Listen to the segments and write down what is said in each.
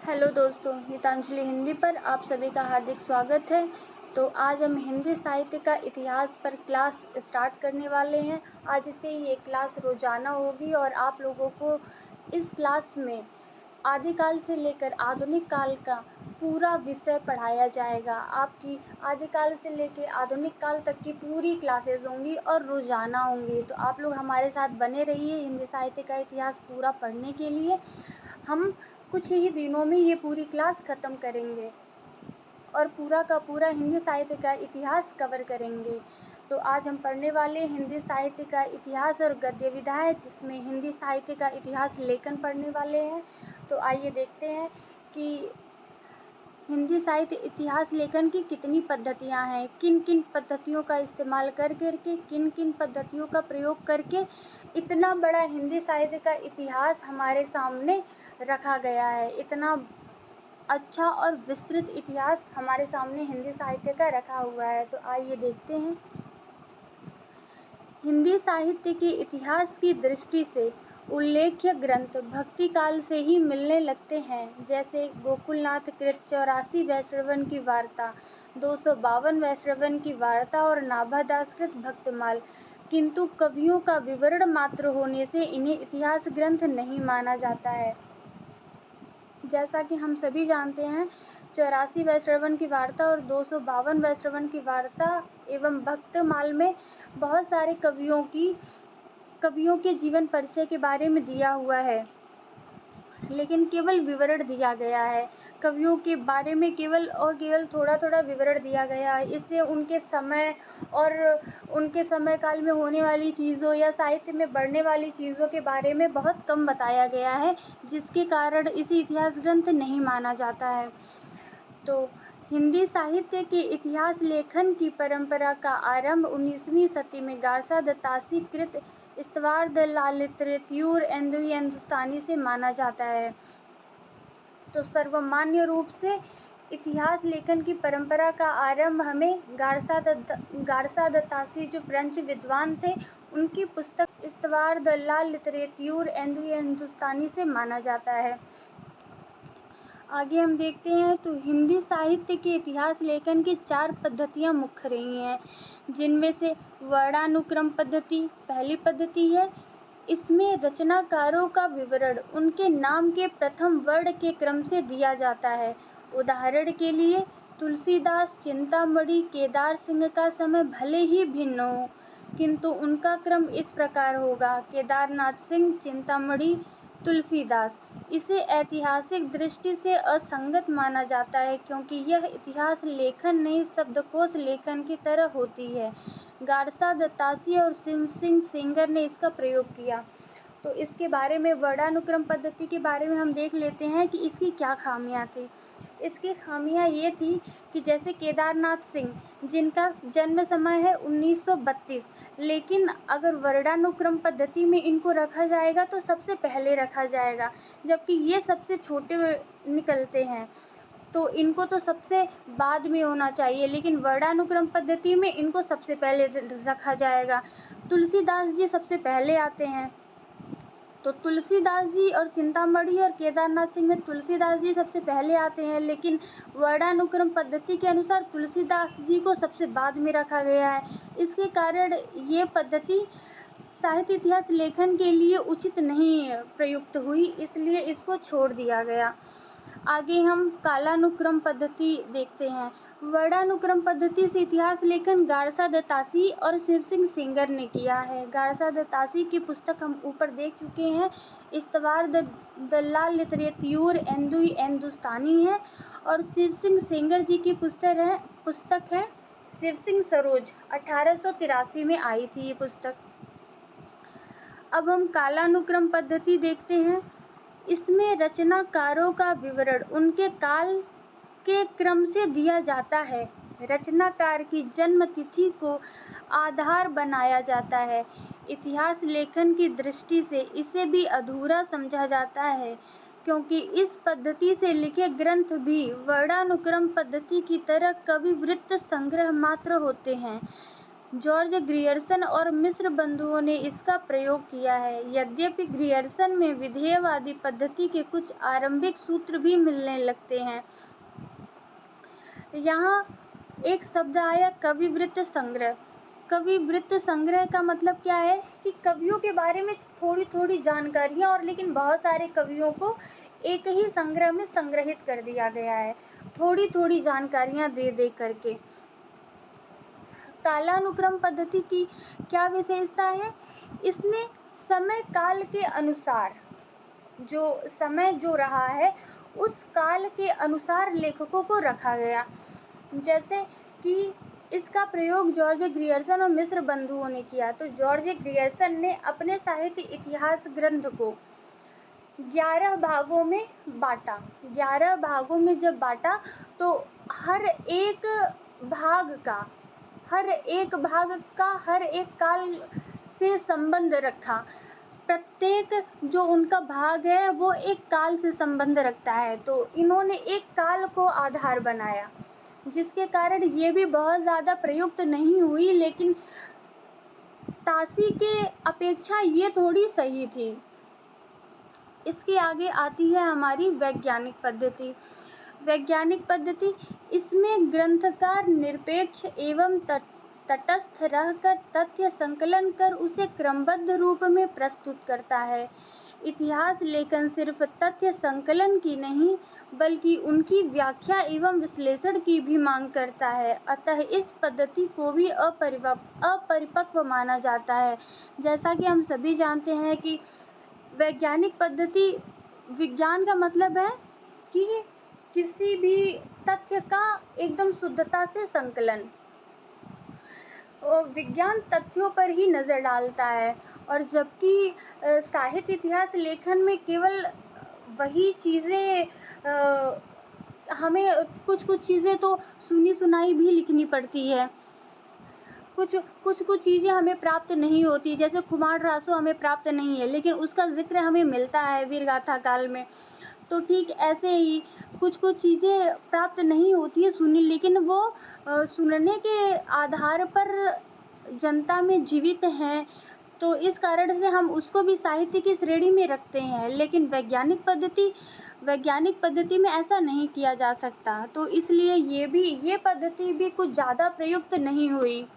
Hello दोस्तों, गीतांजलि हिंदी पर आप सभी का हार्दिक स्वागत है। तो आज हम हिंदी साहित्य का इतिहास पर क्लास स्टार्ट करने वाले हैं। आज से ये क्लास रोज़ाना होगी और आप लोगों को इस क्लास में आदिकाल से लेकर आधुनिक काल का पूरा विषय पढ़ाया जाएगा। आपकी आदिकाल से लेकर आधुनिक काल तक की पूरी क्लासेस होंगी और रोज़ाना होंगी। तो आप लोग हमारे साथ बने रहिए हिंदी साहित्य का इतिहास पूरा पढ़ने के लिए। हम कुछ ही दिनों में ये पूरी क्लास ख़त्म करेंगे और पूरा का पूरा हिंदी साहित्य का इतिहास कवर करेंगे। तो आज हम पढ़ने वाले हिंदी साहित्य का इतिहास और गद्य विधा है, जिसमें हिंदी साहित्य का इतिहास लेखन पढ़ने वाले हैं। तो आइए देखते हैं कि हिंदी साहित्य इतिहास लेखन की कितनी पद्धतियां हैं, किन किन पद्धतियों का इस्तेमाल कर करके, किन किन पद्धतियों का प्रयोग करके इतना बड़ा हिंदी साहित्य का इतिहास हमारे सामने रखा गया है। इतना अच्छा और विस्तृत इतिहास हमारे सामने हिंदी साहित्य का रखा हुआ है। तो आइए देखते हैं। हिंदी साहित्य के इतिहास की दृष्टि से उल्लेख्य ग्रंथ भक्ति काल से ही मिलने लगते हैं, जैसे गोकुलनाथ कृत 84 वैश्रवण की वार्ता, 252 वैश्रवण की वार्ता और नाभादास कृत भक्तमाल। किंतु कवियों का विवरण मात्र होने से इन्हें इतिहास ग्रंथ नहीं माना जाता है। जैसा कि हम सभी जानते हैं, 84 वैश्रवण की वार्ता और 252 वैश्रवण की वार्ता एवं भक्तमाल में बहुत सारे कवियों के जीवन परिचय के बारे में दिया हुआ है, लेकिन केवल विवरण दिया गया है। कवियों के बारे में केवल थोड़ा थोड़ा विवरण दिया गया है। इससे उनके समय और उनके समय काल में होने वाली चीज़ों या साहित्य में बढ़ने वाली चीज़ों के बारे में बहुत कम बताया गया है, जिसके कारण इसे इतिहास ग्रंथ नहीं माना जाता है। तो हिंदी साहित्य के इतिहास लेखन की परंपरा का आरंभ 19वीं सदी में गारसा दत्तासी कृत स्तवार द लालित्यूर एंदुई हिंदुस्तानी से माना जाता है। तो सर्वमान्य रूप से इतिहास लेखन की परंपरा का आरंभ हमें गारसा दत्तासी जो फ्रेंच विद्वान थे, उनकी पुस्तक स्तवार द लालित्यूर एंदुई हिंदुस्तानी से माना जाता है। आगे हम देखते हैं। तो हिंदी साहित्य के इतिहास लेखन की 4 पद्धतियां मुख्य रही हैं, जिनमें से वर्णानुक्रम पद्धति पहली पद्धति है। इसमें रचनाकारों का विवरण उनके नाम के प्रथम वर्ण के क्रम से दिया जाता है। उदाहरण के लिए तुलसीदास, चिंतामणि, केदार सिंह का समय भले ही भिन्न हो, किंतु उनका क्रम इस प्रकार होगा: केदारनाथ सिंह, चिंतामणि, तुलसीदास। इसे ऐतिहासिक दृष्टि से असंगत माना जाता है, क्योंकि यह इतिहास लेखन नहीं शब्दकोश लेखन की तरह होती है। गारसा दत्तासी और शिव सिंह सेंगर ने इसका प्रयोग किया। तो इसके बारे में वर्णानुक्रम पद्धति के बारे में हम देख लेते हैं कि इसकी क्या खामियां थी। इसकी खामियां ये थी कि जैसे केदारनाथ सिंह, जिनका जन्म समय है 1932, लेकिन अगर वर्णानुक्रम पद्धति में इनको रखा जाएगा तो सबसे पहले रखा जाएगा, जबकि ये सबसे छोटे निकलते हैं, तो इनको तो सबसे बाद में होना चाहिए, लेकिन वर्णानुक्रम पद्धति में इनको सबसे पहले रखा जाएगा। तुलसीदास जी सबसे पहले आते हैं। तो तुलसीदास जी और चिंतामणि और केदारनाथ सिंह में तुलसीदास जी सबसे पहले आते हैं, लेकिन वर्णानुक्रम पद्धति के अनुसार तुलसीदास जी को सबसे बाद में रखा गया है। इसके कारण ये पद्धति साहित्य इतिहास लेखन के लिए उचित नहीं प्रयुक्त हुई, इसलिए इसको छोड़ दिया गया। आगे हम कालानुक्रम पद्धति देखते हैं। वर्णानुक्रम पद्धति से इतिहास लेखन गारसा दत्तासी और शिव सिंह सेंगर ने किया है। गारसा दत्तासी की पुस्तक हम ऊपर देख चुके हैं, स्तवार द लालित्यूर एंदुई हिंदुस्तानी है, और शिव सिंह सेंगर जी की पुस्तक है शिव सिंह सरोज। 1883 में आई थी ये पुस्तक। अब हम कालानुक्रम पद्धति देखते हैं। इसमें रचनाकारों का विवरण उनके काल के क्रम से दिया जाता है। रचनाकार की जन्म तिथि को आधार बनाया जाता है। इतिहास लेखन की दृष्टि से इसे भी अधूरा समझा जाता है, क्योंकि इस पद्धति से लिखे ग्रंथ भी वर्णानुक्रम पद्धति की तरह कवि वृत्त संग्रह मात्र होते हैं। जॉर्ज ग्रियर्सन और मिस्र बंधुओं ने इसका प्रयोग किया है। यद्यपि ग्रियर्सन में विधेयवादी पद्धति के कुछ आरंभिक सूत्र भी मिलने लगते हैं। यहाँ एक शब्द आया, कविवृत्त संग्रह। कविवृत्त संग्रह का मतलब क्या है कि कवियों के बारे में थोड़ी थोड़ी जानकारियाँ, और लेकिन बहुत सारे कवियों को एक ही संग्रह में संग्रहित कर दिया गया है, थोड़ी थोड़ी जानकारियाँ दे दे करके। कालानुक्रम पद्धति की क्या विशेषता है? इसमें समय काल के अनुसार, जो समय जो रहा है उस काल के अनुसार लेखकों को रखा गया। जैसे कि इसका प्रयोग जॉर्ज ग्रियर्सन और मिस्र बंधुओं ने किया। तो जॉर्ज ग्रियर्सन ने अपने साहित्य इतिहास ग्रंथ को 11 भागों में बांटा। 11 भागों में जब बांटा तो हर एक भाग का हर एक काल से संबंध रखा। प्रत्येक जो उनका भाग है वो एक काल से संबंध रखता है। तो इन्होंने एक काल को आधार बनाया, जिसके कारण ये भी बहुत ज़्यादा प्रयुक्त नहीं हुई, लेकिन ताशी के अपेक्षा ये थोड़ी सही थी। इसके आगे आती है हमारी वैज्ञानिक पद्धति। वैज्ञानिक पद्धति, इसमें ग्रंथकार निरपेक्ष एवं तटस्थ रहकर तथ्य संकलन कर उसे क्रमबद्ध रूप में प्रस्तुत करता है। इतिहास लेखन सिर्फ तथ्य संकलन की नहीं बल्कि उनकी व्याख्या एवं विश्लेषण की भी मांग करता है। अतः इस पद्धति को भी अपरिपक्व माना जाता है। जैसा कि हम सभी जानते हैं कि वैज्ञानिक पद्धति, विज्ञान का मतलब है कि किसी भी तथ्य का एकदम शुद्धता से संकलन। विज्ञान तथ्यों पर ही नज़र डालता है, और जबकि साहित्य इतिहास लेखन में केवल वही चीज़ें, हमें कुछ चीज़ें तो सुनी सुनाई भी लिखनी पड़ती है। कुछ चीज़ें हमें प्राप्त नहीं होती, जैसे कुमार रासो हमें प्राप्त नहीं है, लेकिन उसका जिक्र हमें मिलता है वीरगाथा काल में। तो ठीक ऐसे ही कुछ चीज़ें प्राप्त नहीं होती है सुनी, लेकिन वो सुनने के आधार पर जनता में जीवित हैं, तो इस कारण से हम उसको भी साहित्य की श्रेणी में रखते हैं। लेकिन वैज्ञानिक पद्धति में ऐसा नहीं किया जा सकता, तो इसलिए ये पद्धति भी कुछ ज़्यादा प्रयुक्त नहीं हुई।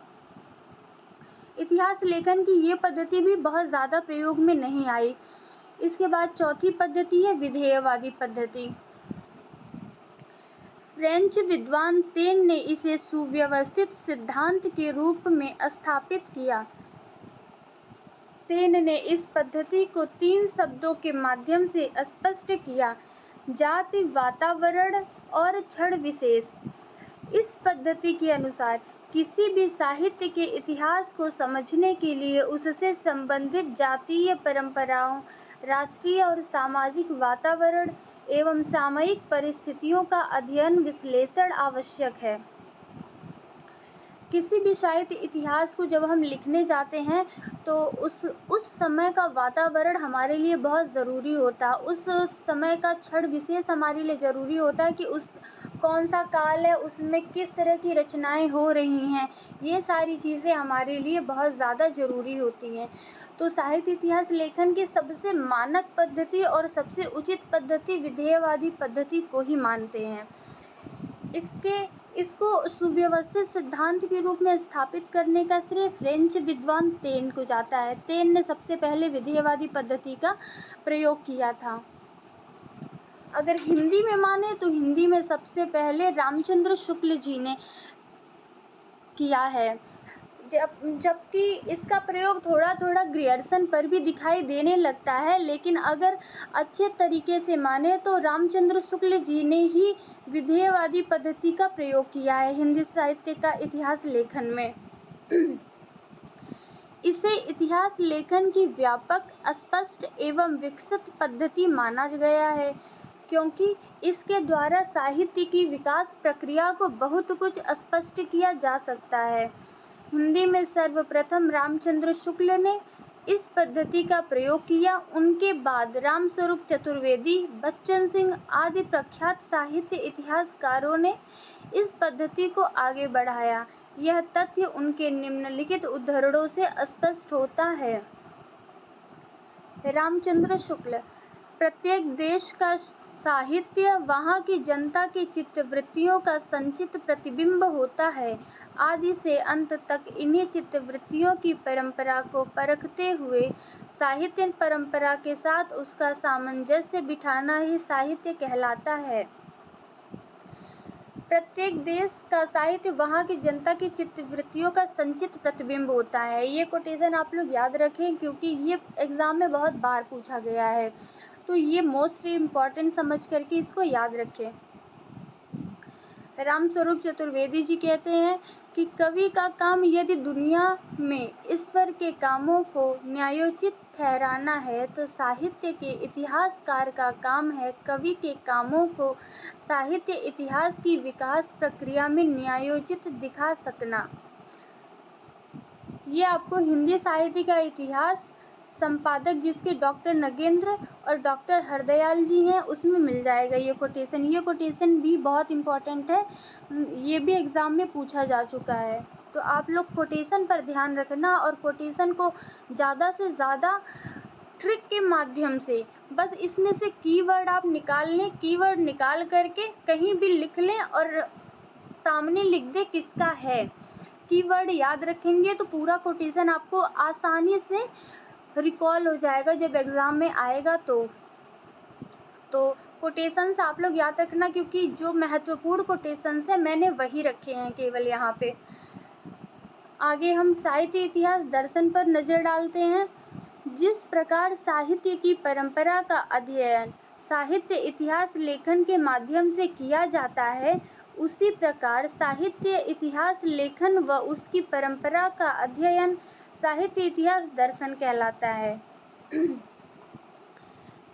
इतिहास लेखन की ये पद्धति भी बहुत ज़्यादा प्रयोग में नहीं आई। इसके बाद चौथी पद्धति है विधेयवादी पद्धति। फ्रेंच विद्वान तेन ने इसे सुव्यवस्थित सिद्धांत के रूप में स्थापित किया। तेन ने इस पद्धति को 3 शब्दों के माध्यम से स्पष्ट किया: जाति, वातावरण और क्षण विशेष। इस पद्धति के अनुसार किसी भी साहित्य के इतिहास को समझने के लिए उससे संबंधित जातीय परंपराओं, राष्ट्रीय और सामाजिक वातावरण एवं सामयिक परिस्थितियों का अध्ययन विश्लेषण आवश्यक है। किसी भी साहित्य इतिहास को जब हम लिखने जाते हैं तो उस समय का वातावरण हमारे लिए बहुत ज़रूरी होता है। उस समय का क्षण विशेष हमारे लिए ज़रूरी होता है कि उस कौन सा काल है, उसमें किस तरह की रचनाएं हो रही हैं, ये सारी चीज़ें हमारे लिए बहुत ज़्यादा ज़रूरी होती हैं। तो साहित्य इतिहास लेखन की सबसे मानक पद्धति और सबसे उचित पद्धति विधेयवादी पद्धति को ही मानते हैं। इसको सुव्यवस्थित सिद्धांत के रूप में स्थापित करने का श्रेय फ्रेंच विद्वान तेन को जाता है। तेन ने सबसे पहले विधेयवादी पद्धति का प्रयोग किया था। अगर हिंदी में माने तो हिंदी में सबसे पहले रामचंद्र शुक्ल जी ने किया है, जबकि इसका प्रयोग थोड़ा थोड़ा ग्रियर्सन पर भी दिखाई देने लगता है। लेकिन अगर अच्छे तरीके से माने तो रामचंद्र शुक्ल जी ने ही विधेयवादी पद्धति का प्रयोग किया है हिंदी साहित्य का इतिहास लेखन में। इसे इतिहास लेखन की व्यापक, स्पष्ट एवं विकसित पद्धति माना गया है, क्योंकि इसके द्वारा साहित्य की विकास प्रक्रिया को बहुत कुछ स्पष्ट किया जा सकता है। हिंदी में सर्वप्रथम रामचंद्र शुक्ल ने इस पद्धति का प्रयोग किया। उनके बाद रामस्वरूप चतुर्वेदी, बच्चन सिंह आदि प्रख्यात साहित्य इतिहासकारों ने इस पद्धति को आगे बढ़ाया। यह तथ्य उनके निम्नलिखित उद्धरणों से स्पष्ट होता है। रामचंद्र शुक्ल। प्रत्येक देश का साहित्य वहाँ की जनता की चित्तवृत्तियों का संचित प्रतिबिंब होता है। आदि से अंत तक इन्हीं चित्तवृत्तियों की परंपरा को परखते हुए साहित्य परंपरा के साथ उसका सामंजस्य बिठाना ही साहित्य कहलाता है। प्रत्येक देश का साहित्य वहाँ की जनता की चित्तवृत्तियों का संचित प्रतिबिंब होता है। ये कोटेशन आप लोग याद रखें क्योंकि ये एग्जाम में बहुत बार पूछा गया है, तो ये मोस्ट इम्पॉर्टेंट समझ करके इसको याद रखें। रामस्वरूप चतुर्वेदी जी कहते हैं कि कवि का काम यदि दुनिया में ईश्वर के कामों को न्यायोचित ठहराना है तो साहित्य के इतिहासकार का काम है कवि के कामों को साहित्य इतिहास की विकास प्रक्रिया में न्यायोचित दिखा सकना। ये आपको हिंदी साहित्य का इतिहास संपादक जिसके डॉक्टर नगेंद्र और डॉक्टर हरदयाल जी हैं उसमें मिल जाएगा ये कोटेशन। ये कोटेशन भी बहुत इम्पोर्टेंट है, ये भी एग्ज़ाम में पूछा जा चुका है। तो आप लोग कोटेशन पर ध्यान रखना और कोटेशन को ज़्यादा से ज़्यादा ट्रिक के माध्यम से बस इसमें से कीवर्ड आप निकाल लें, कीवर्ड निकाल करके कहीं भी लिख लें और सामने लिख दें किसका है। कीवर्ड याद रखेंगे तो पूरा कोटेशन आपको आसानी से रिकॉल हो जाएगा जब एग्ज़ाम में आएगा। तो कोटेशंस आप लोग याद रखना क्योंकि जो महत्वपूर्ण कोटेशंस हैं मैंने वही रखे हैं केवल यहाँ पे। आगे हम साहित्य इतिहास दर्शन पर नज़र डालते हैं। जिस प्रकार साहित्य की परंपरा का अध्ययन साहित्य इतिहास लेखन के माध्यम से किया जाता है उसी प्रकार साहित्य इतिहास लेखन व उसकी परंपरा का अध्ययन साहित्य इतिहास दर्शन कहलाता है।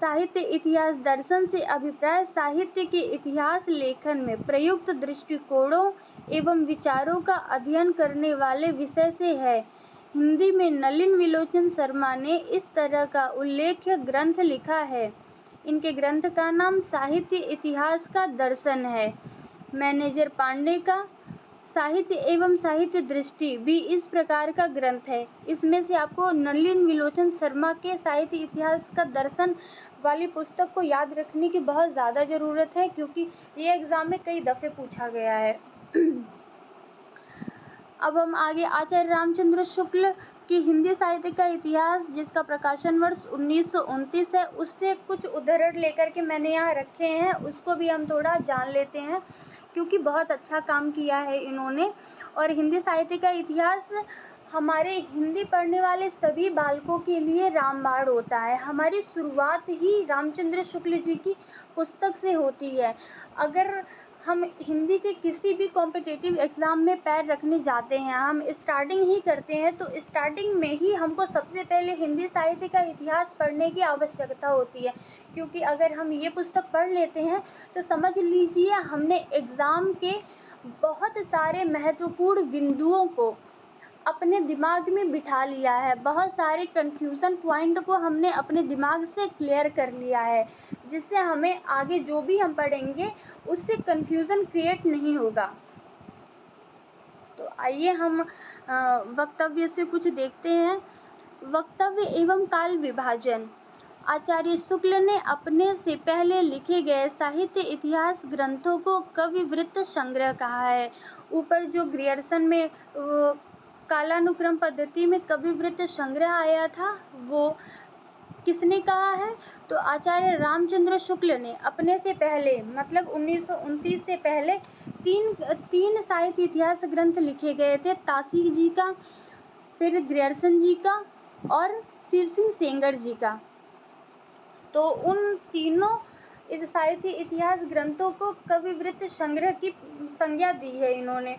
साहित्य इतिहास दर्शन से अभिप्राय साहित्य के इतिहास लेखन में प्रयुक्त दृष्टिकोणों एवं विचारों का अध्ययन करने वाले विषय से है। हिंदी में नलिन विलोचन शर्मा ने इस तरह का उल्लेख्य ग्रंथ लिखा है। इनके ग्रंथ का नाम साहित्य इतिहास का दर्शन है। मैनेजर पांडे का साहित्य एवं साहित्य दृष्टि भी इस प्रकार का ग्रंथ है। इसमें से आपको नलिन विलोचन शर्मा के साहित्य इतिहास का दर्शन वाली पुस्तक को याद रखने की बहुत ज़्यादा ज़रूरत है क्योंकि ये एग्ज़ाम में कई दफ़े पूछा गया है। अब हम आगे आचार्य रामचंद्र शुक्ल की हिंदी साहित्य का इतिहास जिसका प्रकाशन वर्ष 1929 है उससे कुछ उद्धरण लेकर के मैंने यहाँ रखे हैं, उसको भी हम थोड़ा जान लेते हैं क्योंकि बहुत अच्छा काम किया है इन्होंने। और हिंदी साहित्य का इतिहास हमारे हिंदी पढ़ने वाले सभी बालकों के लिए रामबाण होता है। हमारी शुरुआत ही रामचंद्र शुक्ल जी की पुस्तक से होती है। अगर हम हिंदी के किसी भी कॉम्पिटिटिव एग्ज़ाम में पैर रखने जाते हैं, हम स्टार्टिंग ही करते हैं तो स्टार्टिंग में ही हमको सबसे पहले हिंदी साहित्य का इतिहास पढ़ने की आवश्यकता होती है क्योंकि अगर हम ये पुस्तक पढ़ लेते हैं तो समझ लीजिए हमने एग्ज़ाम के बहुत सारे महत्वपूर्ण बिंदुओं को अपने दिमाग में बिठा लिया है, बहुत सारे कन्फ्यूज़न पॉइंट को हमने अपने दिमाग से क्लियर कर लिया है जिससे हमें आगे जो भी हम पढ़ेंगे उससे कन्फ्यूज़न क्रिएट नहीं होगा। तो आइए हम वक्तव्य से कुछ देखते हैं। वक्तव्य एवं काल विभाजन। आचार्य शुक्ल ने अपने से पहले लिखे गए साहित्य इतिहास ग्रंथों को कविवृत्त संग्रह कहा है। ऊपर जो ग्रियर्सन में कालानुक्रम पद्धति में कविवृत्त संग्रह आया था वो किसने कहा है? तो आचार्य रामचंद्र शुक्ल ने अपने से पहले मतलब 1929 से पहले तीन साहित्य इतिहास ग्रंथ लिखे गए थे, तासी जी का, फिर ग्रियर्सन जी का और शिव सिंह सेंगर जी का। तो उन तीनों इस साहित्य इतिहास ग्रंथों को कविवृत्त संग्रह की संज्ञा दी है इन्होंने।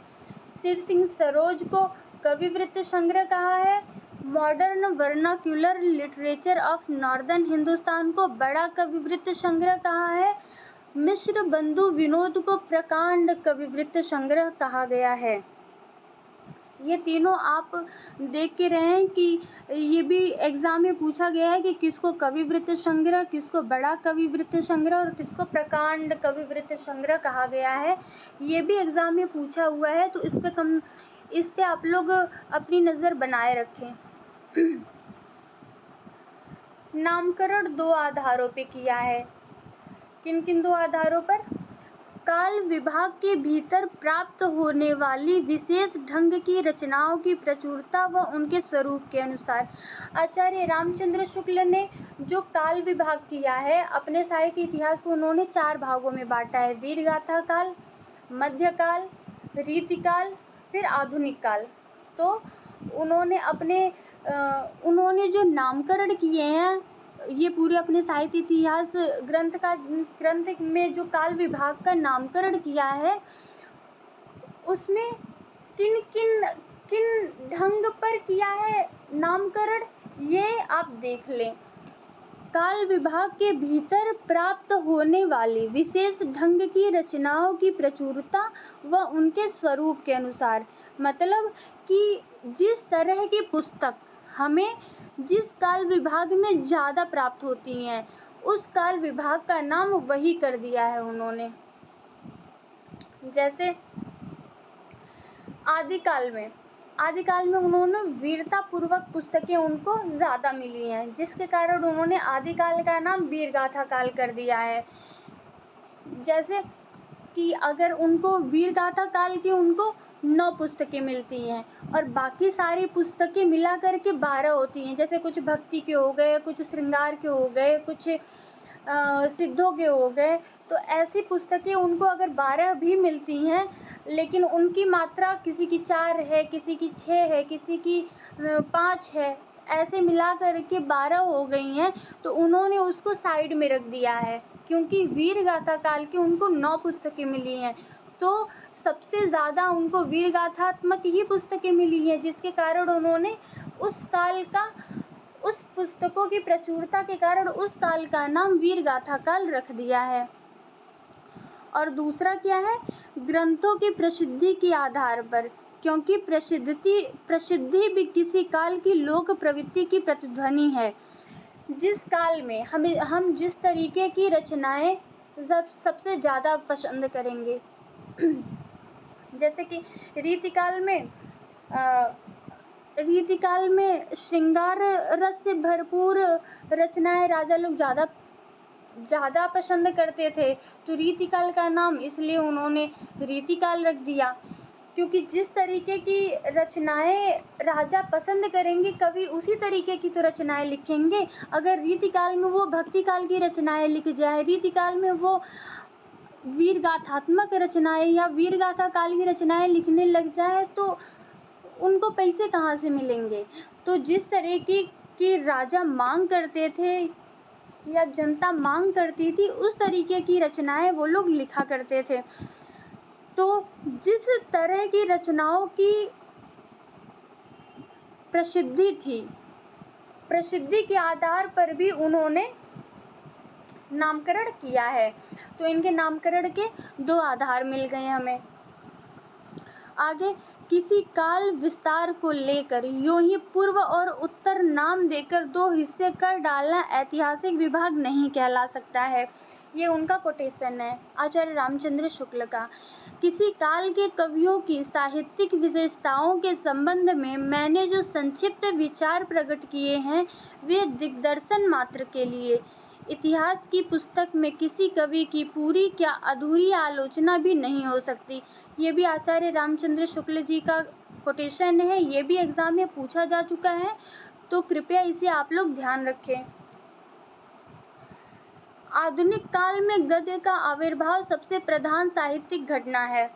शिव सिंह सरोज को कविवृत्त संग्रह कहा है। Modern vernacular literature of northern Hindustan को बड़ा कविवृत्त संग्रह कहा है। मिश्र बंधु विनोद को प्रकांड कविवृत्त संग्रह कहा गया है। ये तीनों आप देख के रहें कि ये भी एग्ज़ाम में पूछा गया है कि किसको कविवृत्त संग्रह, किसको बड़ा कविवृत्त संग्रह और किसको प्रकांड कविवृत्त संग्रह कहा गया है। ये भी एग्ज़ाम में पूछा हुआ है तो इस पर इस पे आप लोग अपनी नज़र बनाए रखें। नामकरण 2 आधारों पे किया है। किन किन 2 आधारों पर? काल विभाग के भीतर प्राप्त होने वाली विशेष ढंग की रचनाओं की प्रचुरता व उनके स्वरूप के अनुसार। आचार्य रामचंद्र शुक्ल ने जो काल विभाग किया है, अपने साहित्य इतिहास को उन्होंने 4 भागों में बांटा है: वीर गाथा काल, मध्यकाल, रीतिकाल, फिर आधुनिक काल। तो उन्होंने जो नामकरण किए हैं, ये पूरे अपने साहित्य इतिहास ग्रंथ में जो काल विभाग का नामकरण किया है, उसमें किन ढंग पर किया है नामकरण, ये आप देख लें। काल विभाग के भीतर प्राप्त होने वाली विशेष ढंग की रचनाओं की प्रचुरता व उनके स्वरूप के अनुसार। मतलब कि जिस तरह की पुस्तक हमें जिस काल विभाग में ज़्यादा प्राप्त होती हैं, उस काल विभाग का नाम वही कर दिया है उन्होंने। जैसे आदिकाल में उन्होंने वीरता पूर्वक पुस्तकें उनको ज़्यादा मिली हैं, जिसके कारण उन्होंने आदिकाल का नाम वीर गाथा काल कर दिया है। जैसे कि अगर उनको वीर गाथा काल की उनको 9 पुस्तकें मिलती हैं और बाकी सारी पुस्तकें मिला करके 12 होती हैं। जैसे कुछ भक्ति के हो गए, कुछ श्रृंगार के हो गए, कुछ सिद्धों के हो गए। तो ऐसी पुस्तकें उनको अगर 12 भी मिलती हैं, लेकिन उनकी मात्रा किसी की 4 है, किसी की 6 है, किसी की 5 है, ऐसे मिला करके 12 हो गई हैं, तो उन्होंने उसको साइड में रख दिया है, क्योंकि वीर गाथा काल की उनको 9 पुस्तकें मिली हैं। तो सबसे ज़्यादा उनको वीर गाथात्मक ही पुस्तकें मिली हैं, जिसके कारण उन्होंने उस पुस्तकों की प्रचुरता के कारण उस काल का नाम वीर गाथा काल रख दिया है। और दूसरा क्या है? ग्रंथों की प्रसिद्धि के आधार पर, क्योंकि प्रसिद्धि भी किसी काल की लोक प्रवृत्ति की प्रतिध्वनि है। जिस काल में हम जिस तरीके की रचनाएं सबसे ज़्यादा पसंद करेंगे, जैसे कि रीतिकाल में श्रृंगार रस से भरपूर रचनाएं राजा लोग ज़्यादा पसंद करते थे, तो रीतिकाल का नाम इसलिए उन्होंने रीतिकाल रख दिया। क्योंकि जिस तरीके की रचनाएं राजा पसंद करेंगे, कवि उसी तरीके की तो रचनाएं लिखेंगे। अगर रीतिकाल में वो भक्ति काल की रचनाएं लिख जाए, रीतिकाल में वो वीर गाथात्मक रचनाएं या वीर गाथा काल की रचनाएं लिखने लग जाए, तो उनको पैसे कहाँ से मिलेंगे। तो जिस तरीके की राजा मांग करते थे या जनता मांग करती थी, उस तरीके की रचनाएं वो लोग लिखा करते थे। तो जिस तरह की रचनाओं की प्रसिद्धि थी, प्रसिद्धि के आधार पर भी उन्होंने नामकरण किया है। तो इनके नामकरण के 2 आधार मिल गए हमें। आगे, किसी काल विस्तार को लेकर यूं ही पूर्व और उत्तर नाम देकर 2 हिस्से कर डालना ऐतिहासिक विभाग नहीं कहला सकता है। ये उनका कोटेशन है आचार्य रामचंद्र शुक्ल का। किसी काल के कवियों की साहित्यिक विशेषताओं के संबंध में मैंने जो संक्षिप्त विचार प्रकट किए हैं, वे दिग्दर्शन मात्र के लिए। इतिहास की पुस्तक में किसी कवि की पूरी क्या अधूरी आलोचना भी नहीं हो सकती। ये भी आचार्य रामचंद्र शुक्ल जी का कोटेशन है। ये भी एग्जाम में पूछा जा चुका है, तो कृपया इसे आप लोग ध्यान रखें। आधुनिक काल में गद्य का आविर्भाव सबसे प्रधान साहित्यिक घटना है।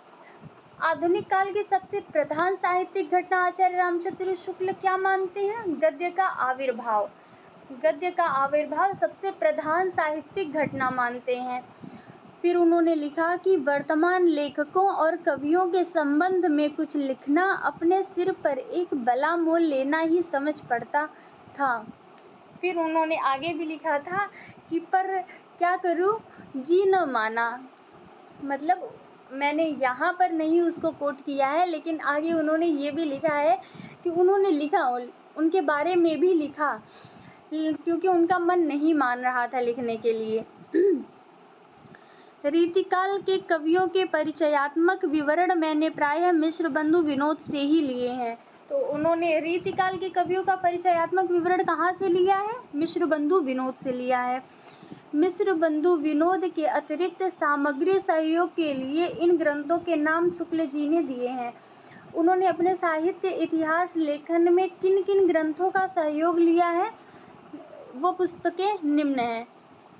आधुनिक काल की सबसे प्रधान साहित्यिक घटना आचार्य रामचंद्र शुक्ल क्या मानते हैं? गद्य का आविर्भाव। गद्य का आविर्भाव सबसे प्रधान साहित्यिक घटना मानते हैं। फिर उन्होंने लिखा कि वर्तमान लेखकों और कवियों के संबंध में कुछ लिखना अपने सिर पर एक बला मोल लेना ही समझ पड़ता था। फिर उन्होंने आगे भी लिखा था कि पर क्या करूं, जी न माना। मतलब मैंने यहाँ पर नहीं उसको कोट किया है, लेकिन आगे उन्होंने ये भी लिखा है कि उन्होंने लिखा, उनके बारे में भी लिखा, क्योंकि उनका मन नहीं मान रहा था लिखने के लिए। रीतिकाल के कवियों के परिचयात्मक विवरण मैंने प्रायः मिश्रबंधु विनोद से ही लिए हैं। तो उन्होंने रीतिकाल के कवियों का परिचयात्मक विवरण कहाँ से लिया है? मिश्रबंधु विनोद से लिया है। मिश्रबंधु विनोद के अतिरिक्त सामग्री सहयोग के लिए इन ग्रंथों के नाम शुक्ल जी ने दिए हैं। उन्होंने अपने साहित्य इतिहास लेखन में किन किन ग्रंथों का सहयोग लिया है, वो पुस्तकें निम्न हैं।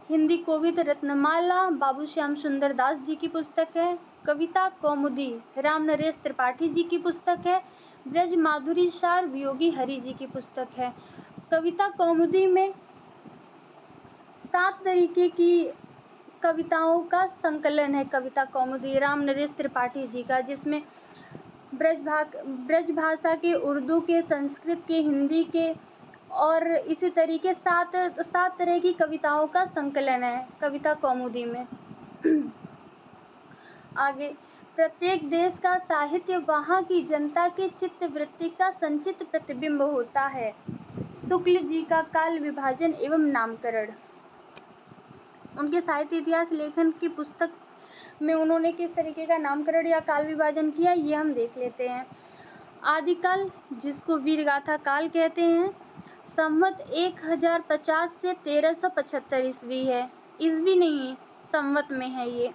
हिंदी कोविद रत्नमाला बाबू श्याम सुंदर दास जी की पुस्तक है। कविता कौमुदी राम नरेश त्रिपाठी जी की पुस्तक है। ब्रज माधुरी सार वियोगी हरि जी की पुस्तक है। कविता कौमुदी में 7 तरीके की कविताओं का संकलन है। कविता कौमुदी राम नरेश त्रिपाठी जी का, जिसमें ब्रज भाषा के, उर्दू के, संस्कृत के, हिंदी के और इसी तरीके 7 तरह की कविताओं का संकलन है कविता कौमुदी में। आगे, प्रत्येक देश का साहित्य वहाँ की जनता की चित्तवृत्ति का संचित प्रतिबिंब होता है। शुक्ल जी का काल विभाजन एवं नामकरण। उनके साहित्य इतिहास लेखन की पुस्तक में उन्होंने किस तरीके का नामकरण या काल विभाजन किया, ये हम देख लेते हैं। आदिकाल, जिसको वीरगाथा काल कहते हैं, संवत 1050 से 1375 ईस्वी है। ईस्वी नहीं, संवत में है ये।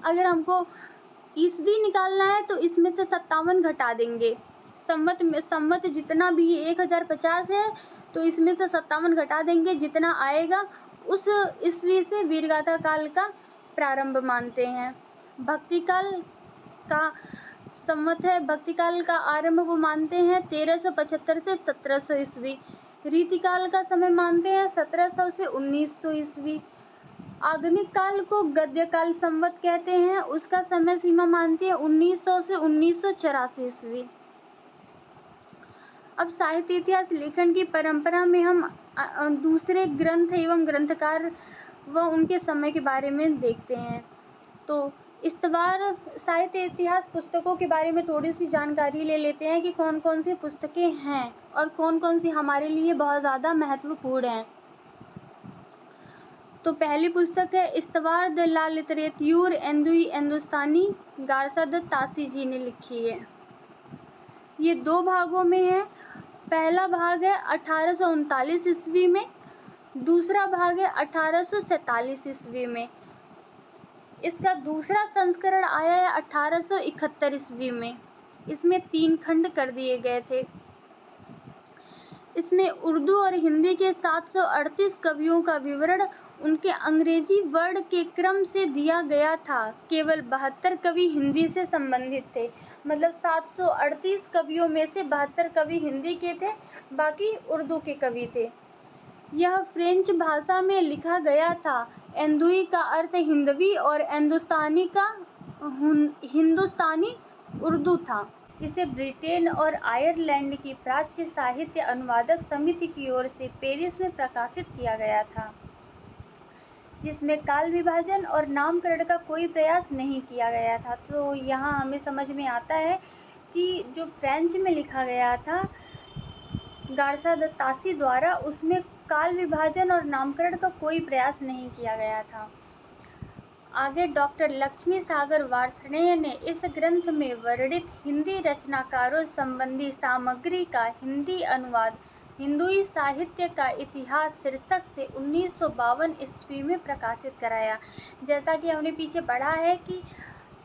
अगर हमको ईस्वी निकालना है तो इसमें से 57 घटा देंगे। संवत जितना भी 1050 है तो इसमें से 57 घटा देंगे, जितना आएगा उस ईस्वी से वीरगाथा काल का प्रारंभ मानते हैं। भक्ति काल का संवत है, भक्ति काल का आरंभ वो मानते हैं 1375 से 1700 ईस्वी। रीतिकाल का समय मानते हैं 1700 से 1900 ईस्वी। आधुनिक काल को गद्य काल संवत कहते हैं, उसका समय सीमा मानते हैं 1900 से 1984 ईस्वी। अब साहित्य इतिहास लेखन की परंपरा में हम दूसरे ग्रंथ एवं ग्रंथकार व उनके समय के बारे में देखते हैं। तो इस बार साहित्य इतिहास पुस्तकों के बारे में थोड़ी सी जानकारी ले लेते हैं कि कौन कौन सी पुस्तकें हैं और कौन कौन सी हमारे लिए बहुत ज़्यादा महत्वपूर्ण हैं। तो पहली पुस्तक है इस्तवार द ला लिटरेत्यूर एंदुई हिंदुस्तानी, गारसादत तासी जी ने लिखी है। ये 2 भागों में है। पहला भाग है 1839 ईस्वी में, दूसरा भाग है 1847 ईस्वी में। इसका दूसरा संस्करण आया है 1871 ईस्वी में। इसमें 3 खंड कर दिए गए थे। इसमें उर्दू और हिंदी के 738 कवियों का विवरण उनके अंग्रेजी वर्ण के क्रम से दिया गया था। केवल 72 कवि हिंदी से संबंधित थे। मतलब 738 कवियों में से 72 कवि हिंदी के थे, बाकी उर्दू के कवि थे। यह फ्रेंच भाषा में लिखा गया था। एंदुई का अर्थ हिंदवी और हिंदुस्तानी उर्दू था। इसे ब्रिटेन और आयरलैंड की प्राच्य साहित्य अनुवादक समिति की ओर से पेरिस में प्रकाशित किया गया था, जिसमें काल विभाजन और नामकरण का कोई प्रयास नहीं किया गया था। तो यहाँ हमें समझ में आता है कि जो फ्रेंच में लिखा गया था गारसादत तासी द्वारा, उसमें काल विभाजन और नामकरण का कोई प्रयास नहीं किया गया था। आगे डॉक्टर लक्ष्मी सागर वार्ष्णेय ने इस ग्रंथ में वर्णित हिंदी रचनाकारों संबंधी सामग्री का हिंदी अनुवाद हिंदुई साहित्य का इतिहास शीर्षक से 1952 ईस्वी में प्रकाशित कराया। जैसा कि हमने पीछे पढ़ा है कि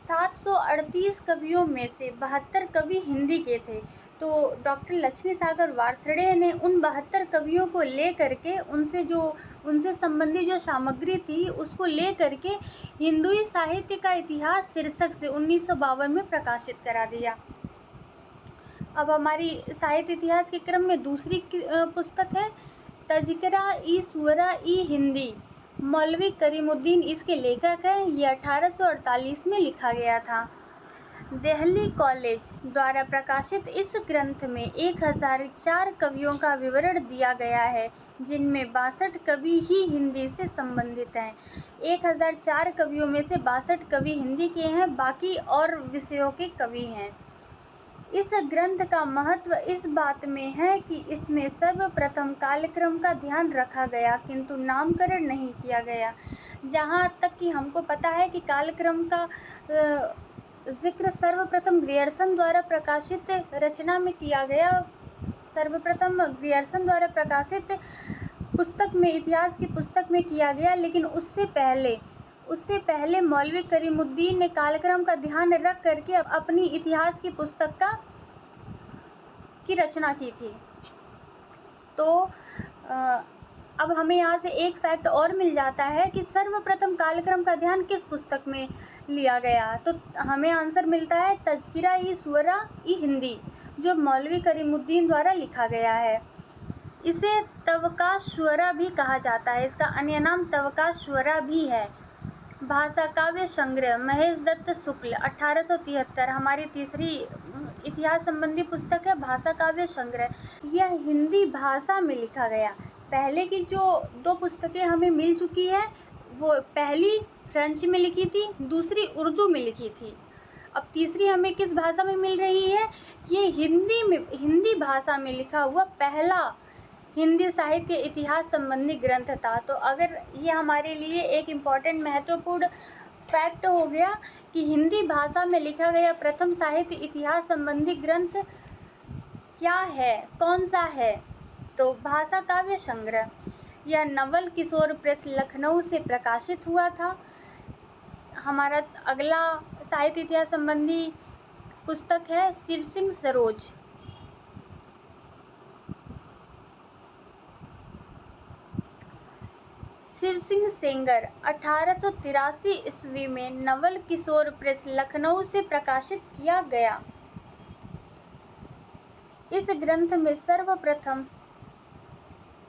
738 कवियों में से 72 कवि हिंदी के थे। तो डॉक्टर लक्ष्मी सागर वार्ष्णेय ने उन 72 कवियों को ले करके उनसे संबंधी जो सामग्री थी उसको ले करके हिंदुई साहित्य का इतिहास शीर्षक से 1952 में प्रकाशित करा दिया। अब हमारी साहित्य इतिहास के क्रम में दूसरी पुस्तक है तज़किरा ई शुअरा ई हिंदी। मौलवी करीमुद्दीन इसके लेखक हैं। ये 1848 में लिखा गया था। दिल्ली कॉलेज द्वारा प्रकाशित इस ग्रंथ में 1004 कवियों का विवरण दिया गया है, जिनमें 62 कवि ही हिंदी से संबंधित हैं। 1004 कवियों में से 62 कवि हिंदी के हैं, बाकी और विषयों के कवि हैं। इस ग्रंथ का महत्व इस बात में है कि इसमें सर्वप्रथम कालक्रम का ध्यान रखा गया, किंतु नामकरण नहीं किया गया। जहाँ तक कि हमको पता है कि कालक्रम का जिक्र सर्वप्रथम ग्रियर्सन द्वारा प्रकाशित रचना में किया गया। सर्वप्रथम ग्रियर्सन द्वारा प्रकाशित पुस्तक में, इतिहास की पुस्तक में किया गया, लेकिन उससे पहले मौलवी करीमुद्दीन ने कालक्रम का ध्यान रख करके अपनी इतिहास की पुस्तक की रचना की थी। तो अब हमें यहाँ से एक फैक्ट और मिल जाता है कि सर्वप्रथम कालक्रम का ध्यान किस पुस्तक में लिया गया। तो हमें आंसर मिलता है तज़किरा-ई-शुअरा-ई-हिंदी, जो मौलवी करीमुद्दीन द्वारा लिखा गया है। इसे तवक़ा-शुअरा भी कहा जाता है, इसका अन्य नाम तवक़ा-शुअरा भी है। भाषा काव्य संग्रह महेश दत्त शुक्ल 1873, हमारी तीसरी इतिहास संबंधी पुस्तक है भाषा काव्य संग्रह। यह हिंदी भाषा में लिखा गया। पहले की जो 2 पुस्तकें हमें मिल चुकी है, वो पहली फ्रेंच में लिखी थी, दूसरी उर्दू में लिखी थी। अब तीसरी हमें किस भाषा में मिल रही है? ये हिंदी भाषा में लिखा हुआ पहला हिंदी साहित्य इतिहास संबंधी ग्रंथ था। तो अगर ये हमारे लिए एक इम्पॉर्टेंट महत्वपूर्ण फैक्ट हो गया कि हिंदी भाषा में लिखा गया प्रथम साहित्य इतिहास संबंधी ग्रंथ क्या है, कौन सा है? तो भाषा काव्य संग्रह। यह नवल किशोर प्रेस लखनऊ से प्रकाशित हुआ था। हमारा अगला साहित्य इतिहास संबंधी पुस्तक है शिव सिंह सरोज। शिव सिंह सेंगर 1883 ईस्वी में नवल किशोर प्रेस लखनऊ से प्रकाशित किया गया। इस ग्रंथ में सर्वप्रथम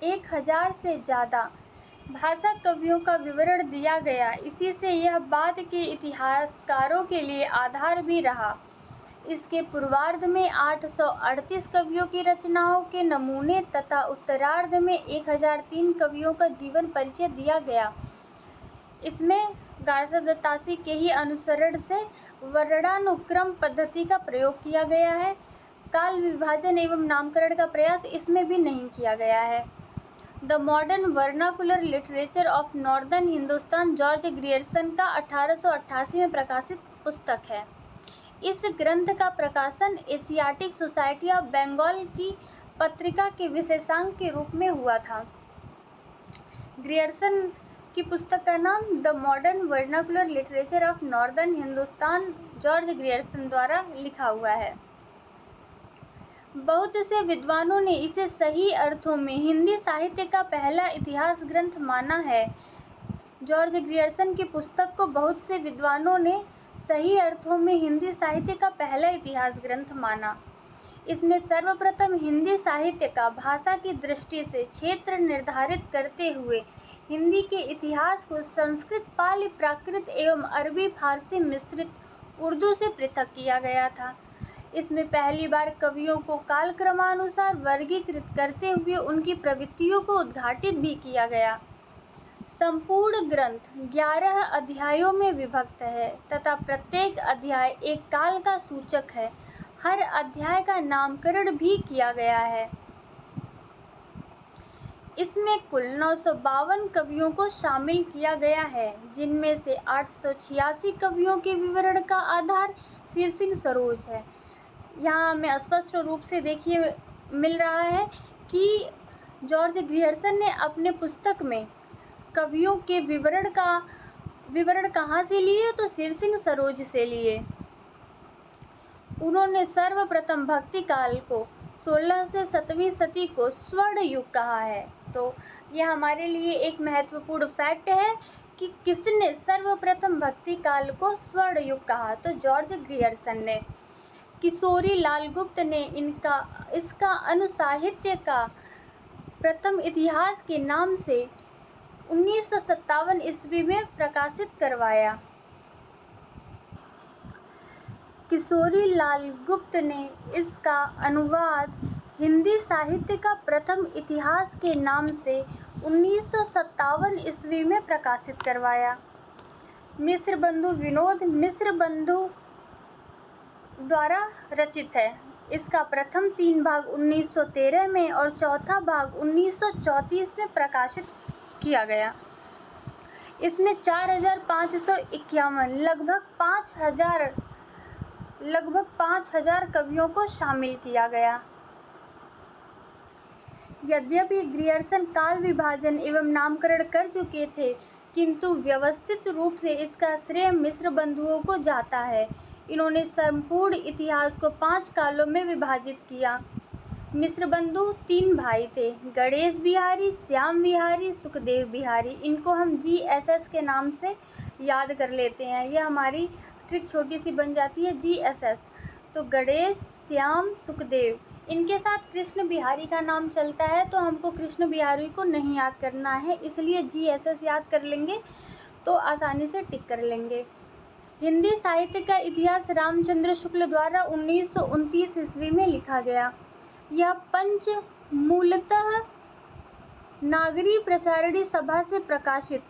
1000 से ज़्यादा भाषा कवियों का विवरण दिया गया। इसी से यह बाद के इतिहासकारों के लिए आधार भी रहा। इसके पूर्वार्ध में 838 कवियों की रचनाओं के नमूने तथा उत्तरार्ध में 1003 कवियों का जीवन परिचय दिया गया। इसमें गार्सा दत्तासी के ही अनुसरण से वर्णानुक्रम पद्धति का प्रयोग किया गया है। काल विभाजन एवं नामकरण का प्रयास इसमें भी नहीं किया गया है। The modern vernacular literature of northern Hindustan George Grierson का 1888 में प्रकाशित पुस्तक है। इस ग्रंथ का प्रकाशन एशियाटिक सोसाइटी ऑफ बंगाल की पत्रिका के विशेषांक के रूप में हुआ था। ग्रियर्सन की पुस्तक का नाम the modern vernacular literature of northern Hindustan George Grierson द्वारा लिखा हुआ है। बहुत से विद्वानों ने इसे सही अर्थों में हिंदी साहित्य का पहला इतिहास ग्रंथ माना है। जॉर्ज ग्रियर्सन की पुस्तक को बहुत से विद्वानों ने सही अर्थों में हिंदी साहित्य का पहला इतिहास ग्रंथ माना। इसमें सर्वप्रथम हिंदी साहित्य का भाषा की दृष्टि से क्षेत्र निर्धारित करते हुए हिंदी के इतिहास को संस्कृत, पाली, प्राकृत एवं अरबी फारसी मिश्रित उर्दू से पृथक किया गया था। इसमें पहली बार कवियों को कालक्रमानुसार वर्गीकृत करते हुए उनकी प्रवृत्तियों को उद्घाटित भी किया गया। संपूर्ण ग्रंथ 11 अध्यायों में विभक्त है तथा प्रत्येक अध्याय एक काल का सूचक है। हर अध्याय का नामकरण भी किया गया है। इसमें कुल 952 कवियों को शामिल किया गया है, जिनमें से 886 कवियों के विवरण का आधार शिव सिंह सरोज है। यहाँ हमें स्पष्ट रूप से देखिए मिल रहा है कि जॉर्ज ग्रियर्सन ने अपने पुस्तक में कवियों के विवरण कहाँ से लिए? तो शिव सिंह सरोज से लिए। उन्होंने सर्वप्रथम भक्ति काल को 16 से 7वीं सदी को स्वर्ण युग कहा है। तो यह हमारे लिए एक महत्वपूर्ण फैक्ट है कि किसने सर्वप्रथम भक्ति काल को स्वर्ण युग कहा? तो जॉर्ज ग्रियर्सन ने। किशोरी लाल गुप्त ने इसका अनुसाहित्य का प्रथम इतिहास के नाम से 1957 ईस्वी में प्रकाशित करवाया। किशोरी लाल गुप्त ने इसका अनुवाद हिंदी साहित्य का प्रथम इतिहास के नाम से 1957 ईस्वी में प्रकाशित करवाया। मिश्र बंधु विनोद मिश्र बंधु द्वारा रचित है। इसका प्रथम 3 भाग 1913 में और चौथा भाग 1934 में प्रकाशित किया गया। इसमें 4,551 लगभग 5,000 कवियों को शामिल किया गया। यद्यपि ग्रियर्सन काल विभाजन एवं नामकरण कर चुके थे, किंतु व्यवस्थित रूप से इसका श्रेय मिश्र बंधुओं को जाता है। इन्होंने संपूर्ण इतिहास को 5 कालों में विभाजित किया। मिश्र बंधु 3 भाई थे, गणेश बिहारी, श्याम बिहारी, सुखदेव बिहारी। इनको हम GSS के नाम से याद कर लेते हैं। ये हमारी ट्रिक छोटी सी बन जाती है, GSS। तो गणेश, श्याम, सुखदेव, इनके साथ कृष्ण बिहारी का नाम चलता है, तो हमको कृष्ण बिहारी को नहीं याद करना है, इसलिए GSS याद कर लेंगे तो आसानी से टिक कर लेंगे। हिंदी साहित्य का इतिहास रामचंद्र शुक्ल द्वारा 1929 ईस्वी में लिखा गया। यह पंच मूलतः नागरी प्रचारिणी सभा से प्रकाशित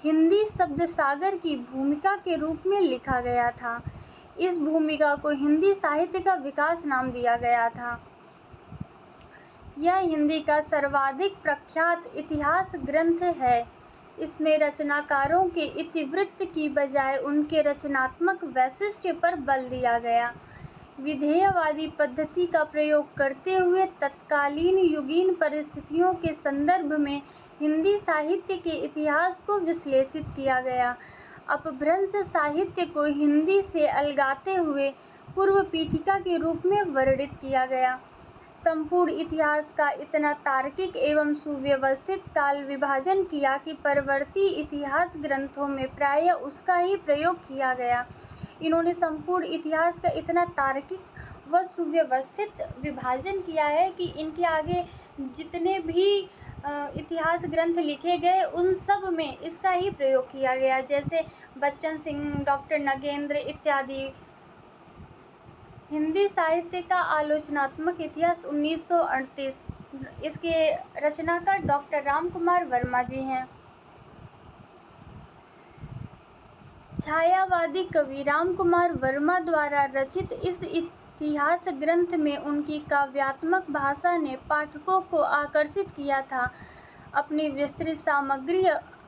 हिंदी शब्द सागर की भूमिका के रूप में लिखा गया था। इस भूमिका को हिंदी साहित्य का विकास नाम दिया गया था। यह हिंदी का सर्वाधिक प्रख्यात इतिहास ग्रंथ है। इसमें रचनाकारों के इतिवृत्त की बजाय उनके रचनात्मक वैशिष्ट्य पर बल दिया गया। विधेयवादी पद्धति का प्रयोग करते हुए तत्कालीन युगीन परिस्थितियों के संदर्भ में हिंदी साहित्य के इतिहास को विश्लेषित किया गया। अपभ्रंश साहित्य को हिंदी से अलगाते हुए पूर्व पीठिका के रूप में वर्णित किया गया। संपूर्ण इतिहास का इतना तार्किक एवं सुव्यवस्थित काल विभाजन किया कि परवर्ती इतिहास ग्रंथों में प्रायः उसका ही प्रयोग किया गया। इन्होंने संपूर्ण इतिहास का इतना तार्किक व सुव्यवस्थित विभाजन किया है कि इनके आगे जितने भी इतिहास ग्रंथ लिखे गए उन सब में इसका ही प्रयोग किया गया, जैसे बच्चन सिंह, डॉक्टर नगेंद्र इत्यादि। हिंदी साहित्य का आलोचनात्मक इतिहास 1938, इसके रचनाकार डॉक्टर रामकुमार वर्मा जी हैं। छायावादी कवि रामकुमार वर्मा द्वारा रचित इस इतिहास ग्रंथ में उनकी काव्यात्मक भाषा ने पाठकों को आकर्षित किया था। अपनी विस्तृत सामग्री,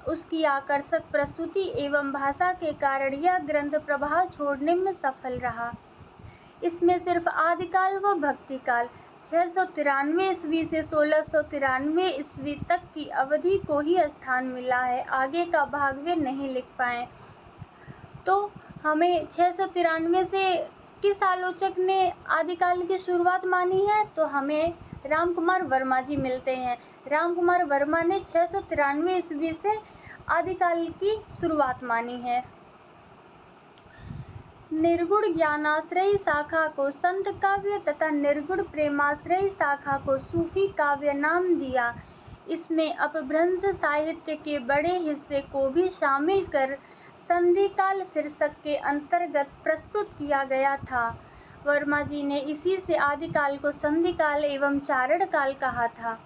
उसकी आकर्षक प्रस्तुति एवं भाषा के कारण यह ग्रंथ प्रभाव छोड़ने में सफल रहा। इसमें सिर्फ आदिकाल व भक्तिकाल 693 ईस्वी से 1693 ईस्वी तक की अवधि को ही स्थान मिला है। आगे का भाग वे नहीं लिख पाए। तो हमें 693 से किस आलोचक ने आदिकाल की शुरुआत मानी है? तो हमें रामकुमार वर्मा जी मिलते हैं। रामकुमार वर्मा ने 693 ईस्वी से आदिकाल की शुरुआत मानी है। निर्गुण ज्ञानाश्रयी शाखा को संत काव्य तथा निर्गुण प्रेमाश्रयी शाखा को सूफी काव्य नाम दिया। इसमें अपभ्रंश साहित्य के बड़े हिस्से को भी शामिल कर संधिकाल शीर्षक के अंतर्गत प्रस्तुत किया गया था। वर्मा जी ने इसी से आदिकाल को संधिकाल एवं चारण काल कहा था।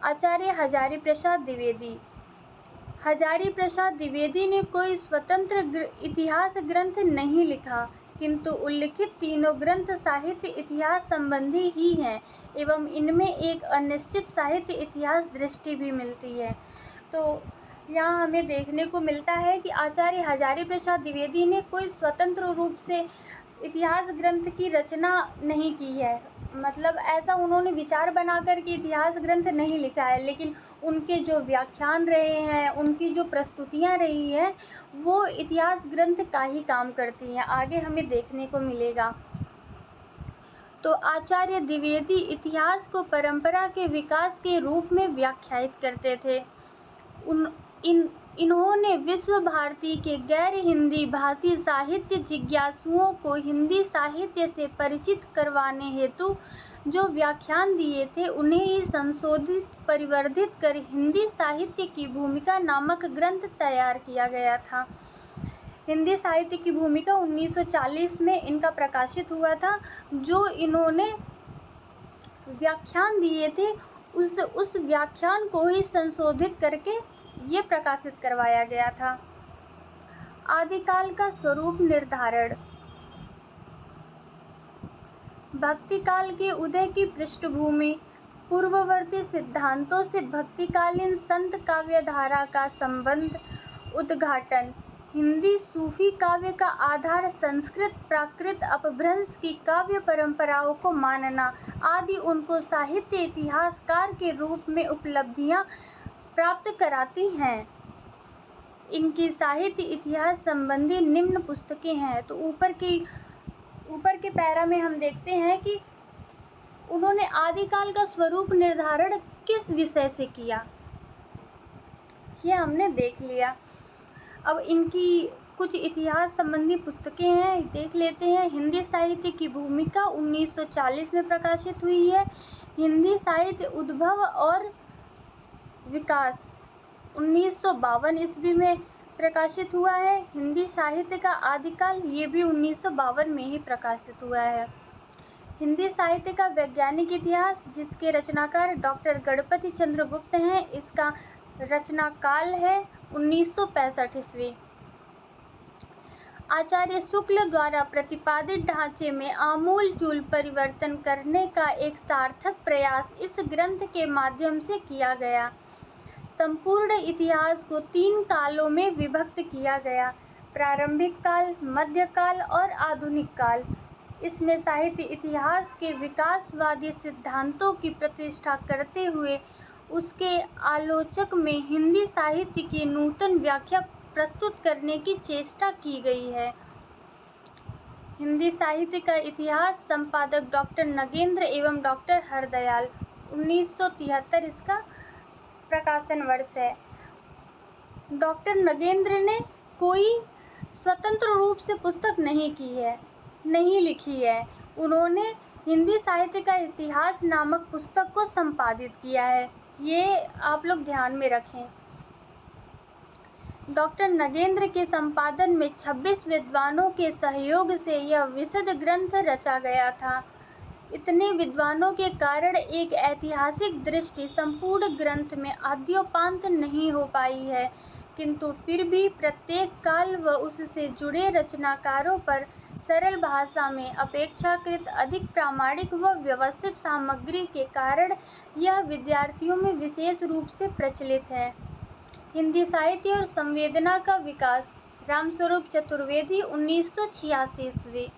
आचार्य हजारी प्रसाद द्विवेदी ने कोई स्वतंत्र इतिहास ग्रंथ नहीं लिखा, किंतु उल्लिखित तीनों ग्रंथ साहित्य इतिहास संबंधी ही हैं एवं इनमें एक अनिश्चित साहित्य इतिहास दृष्टि भी मिलती है। तो यहाँ हमें देखने को मिलता है कि आचार्य हजारी प्रसाद द्विवेदी ने कोई स्वतंत्र रूप से इतिहास ग्रंथ की रचना नहीं की है, मतलब ऐसा उन्होंने विचार बना कर के इतिहास ग्रंथ नहीं लिखा है, लेकिन उनके जो व्याख्यान रहे हैं, उनकी जो प्रस्तुतियाँ रही हैं, वो इतिहास ग्रंथ का ही काम करती हैं। आगे हमें देखने को मिलेगा। तो आचार्य द्विवेदी इतिहास को परंपरा के विकास के रूप में व्याख्यायित करते थे। इन्होंने विश्व भारती के गैर हिंदी भाषी साहित्य जिज्ञासुओं को हिंदी साहित्य से परिचित करवाने हेतु जो व्याख्यान दिए थे, उन्हें ही संशोधित परिवर्धित कर हिंदी साहित्य की भूमिका नामक ग्रंथ तैयार किया गया था। हिंदी साहित्य की भूमिका 1940 में इनका प्रकाशित हुआ था। जो इन्होंने व्याख्यान दिए थे, उस व्याख्यान को ही संशोधित करके ये प्रकाशित करवाया गया था। आदिकाल का स्वरूप निर्धारण। भक्तिकाल के उदय की पृष्ठभूमि, पूर्ववर्ती सिद्धांतों से भक्तिकालीन संत काव्यधारा का संबंध, उद्घाटन। हिंदी सूफी काव्य का आधार संस्कृत प्राकृत अपभ्रंश की काव्य परंपराओं को मानना आदि उनको साहित्य इतिहासकार के रूप में उपलब्धियां प्राप्त कराती हैं। इनकी साहित्य इतिहास संबंधी निम्न पुस्तकें हैं। तो ऊपर के पैरा में हम देखते हैं कि उन्होंने आदिकाल का स्वरूप निर्धारण किस विषय से किया, ये हमने देख लिया। अब इनकी कुछ इतिहास संबंधी पुस्तकें हैं, देख लेते हैं। हिंदी साहित्य की भूमिका 1940 में प्रकाशित हुई है। हिंदी साहित्य उद्भव और विकास 1952 ईस्वी में प्रकाशित हुआ है। हिंदी साहित्य का आदिकाल ये भी 1952 में ही प्रकाशित हुआ है। हिंदी साहित्य का वैज्ञानिक इतिहास, जिसके रचनाकार डॉक्टर गणपति चंद्र गुप्त हैं, इसका रचना काल है 1965 ईस्वी। आचार्य शुक्ल द्वारा प्रतिपादित ढांचे में आमूल-चूल परिवर्तन करने का एक सार्थक प्रयास इस ग्रंथ के माध्यम से किया गया। संपूर्ण इतिहास को 3 कालों में विभक्त किया गया: प्रारंभिक काल, मध्यकाल और आधुनिक काल। इसमें साहित्य इतिहास के विकासवादी सिद्धांतों की प्रतिष्ठा करते हुए उसके आलोचक में हिंदी साहित्य की नूतन व्याख्या प्रस्तुत करने की चेष्टा की गई है। हिंदी साहित्य का इतिहास संपादक डॉक्टर नगेंद्र एवं डॉक्टर हरदयाल, 1973 इसका प्रकाशन वर्ष है। डॉक्टर नगेंद्र ने कोई स्वतंत्र रूप से पुस्तक नहीं लिखी है। उन्होंने हिंदी साहित्य का इतिहास नामक पुस्तक को संपादित किया है, ये आप लोग ध्यान में रखें। डॉक्टर नगेंद्र के संपादन में 26 विद्वानों के सहयोग से यह विशद ग्रंथ रचा गया था। इतने विद्वानों के कारण एक ऐतिहासिक दृष्टि संपूर्ण ग्रंथ में आद्योपांत नहीं हो पाई है, किंतु फिर भी प्रत्येक काल व उससे जुड़े रचनाकारों पर सरल भाषा में अपेक्षाकृत अधिक प्रामाणिक व व्यवस्थित सामग्री के कारण यह विद्यार्थियों में विशेष रूप से प्रचलित है। हिंदी साहित्य और संवेदना का विकास, रामस्वरूप चतुर्वेदी, 1986 ईस्वी।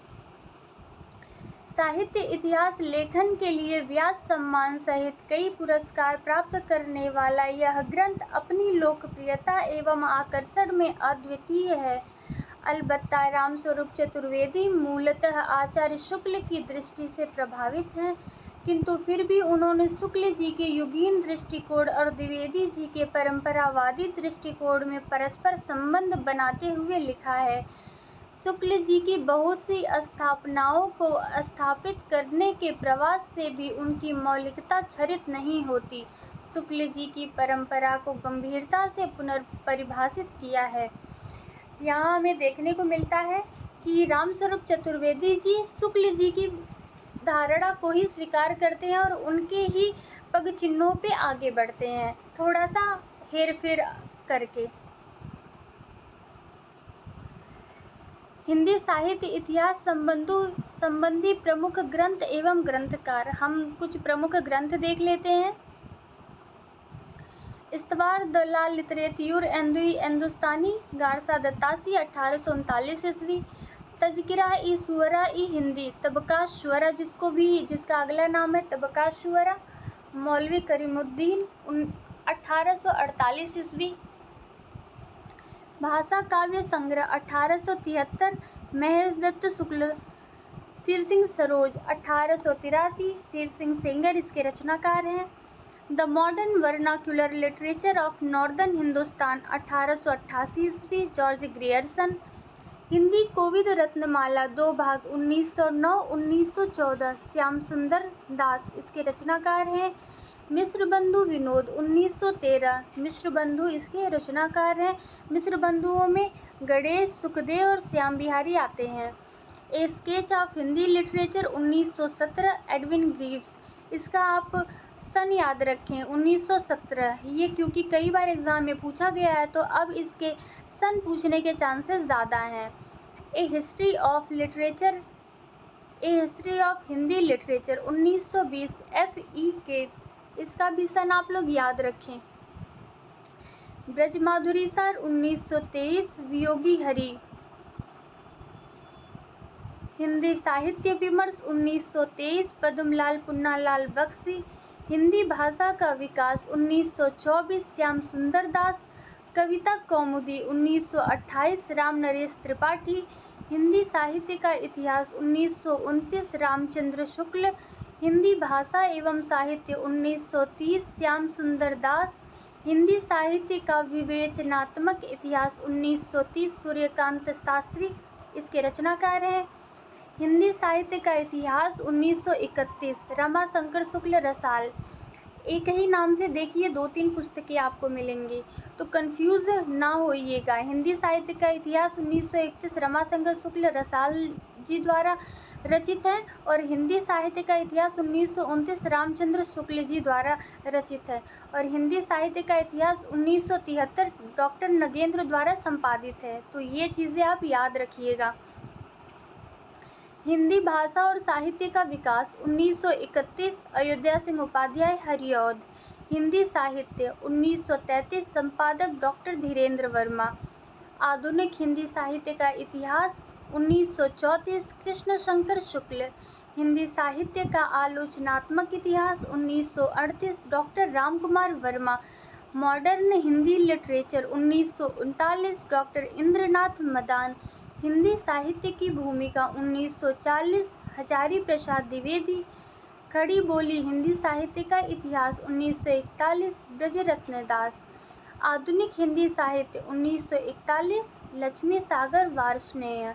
साहित्य इतिहास लेखन के लिए व्यास सम्मान सहित कई पुरस्कार प्राप्त करने वाला यह ग्रंथ अपनी लोकप्रियता एवं आकर्षण में अद्वितीय है। अलबत्ता रामस्वरूप चतुर्वेदी मूलतः आचार्य शुक्ल की दृष्टि से प्रभावित हैं, किंतु फिर भी उन्होंने शुक्ल जी के युगीन दृष्टिकोण और द्विवेदी जी के परंपरावादी दृष्टिकोण में परस्पर संबंध बनाते हुए लिखा है। शुक्ल जी की बहुत सी स्थापनाओं को स्थापित करने के प्रयास से भी उनकी मौलिकता क्षरित नहीं होती। शुक्ल जी की परंपरा को गंभीरता से पुनर्परिभाषित किया है। यहाँ हमें देखने को मिलता है कि रामस्वरूप चतुर्वेदी जी शुक्ल जी की धारणा को ही स्वीकार करते हैं और उनके ही पग चिन्हों पे आगे बढ़ते हैं, थोड़ा सा हेरफेर करके। हिंदी साहित्य इतिहास संबंधी प्रमुख ग्रंथ एवं ग्रंथकार, हम कुछ प्रमुख ग्रंथ देख लेते हैं। इस्तवार द ला लिटरेत्यूर हिंदुस्तानी, गारसा दत्तासी, 1839 ईस्वी। तज़किरा ई शुअरा ई हिंदी, तबकात शुअरा जिसका अगला नाम है तबकात शुअरा, मौलवी करीमुद्दीन, 1848 ईस्वी। भाषा काव्य संग्रह, 1873, महेश दत्त शुक्ल, शिव सिंह सरोज, 1883, शिव सिंह सेंगर इसके रचनाकार हैं। The modern vernacular literature of northern Hindustan, 1888 ईस्वी, जॉर्ज ग्रियर्सन। हिंदी कोविद रत्नमाला, 2 भाग, 1909-1914, श्याम सुंदर दास इसके रचनाकार हैं। मिश्र बंधु विनोद, 1913, मिश्र बंधु इसके रचनाकार हैं। मिश्र बंधुओं में गणेश, सुखदेव और श्याम बिहारी आते हैं। ए sketch of Hindi literature, 1917, Edwin Greaves, इसका आप सन याद रखें 1917, ये क्योंकि कई बार एग्जाम में पूछा गया है तो अब इसके सन पूछने के चांसेस ज़्यादा हैं। A history of Hindi literature, 1920, FEK, इसका भी सन आप लोग याद रखें। ब्रजमाधुरी सार 1923, वियोगी हरि। हिंदी साहित्य विमर्श 1923, पद्मलाल पुन्नालाल बख्शी। हिंदी भाषा का विकास 1924, श्याम सुंदर दास। कविता कौमुदी 1928, राम नरेश त्रिपाठी। हिंदी साहित्य का इतिहास 1929, रामचंद्र शुक्ल। हिंदी भाषा एवं साहित्य 1930, श्याम सुंदर दास। हिंदी साहित्य का विवेचनात्मक इतिहास 1930, सूर्यकांत शास्त्री इसके रचनाकार हैं। हिंदी साहित्य का इतिहास 1931, रमाशंकर शुक्ल रसाल। एक ही नाम से देखिए 2-3 पुस्तकें आपको मिलेंगी, तो कंफ्यूज ना होइएगा। हिंदी साहित्य का इतिहास 1931 रमाशंकर शुक्ल रसाल जी द्वारा रचित है, और हिंदी साहित्य का इतिहास 1929 रामचंद्र शुक्ल जी द्वारा रचित है, और हिंदी साहित्य का इतिहास 1973 डॉक्टर नगेंद्र द्वारा संपादित है। तो ये चीज़ें आप याद रखिएगा। हिंदी भाषा और साहित्य का विकास 1931, अयोध्या सिंह उपाध्याय, हरिऔध। हिंदी साहित्य 1933, संपादक डॉक्टर धीरेन्द्र वर्मा। आधुनिक हिंदी साहित्य का इतिहास 1934, कृष्ण शंकर शुक्ल। हिंदी साहित्य का आलोचनात्मक इतिहास 1938, doctor Ramkumar Verma. Modern Hindi literature 1939, doctor Indranath Madan. Hindi साहित्य की भूमिका 1940, हजारी प्रसाद द्विवेदी। खड़ी बोली हिंदी साहित्य का इतिहास 1941, ब्रजरत्न दास। आधुनिक हिंदी साहित्य 1941, लक्ष्मी सागर वार्ष्णेय।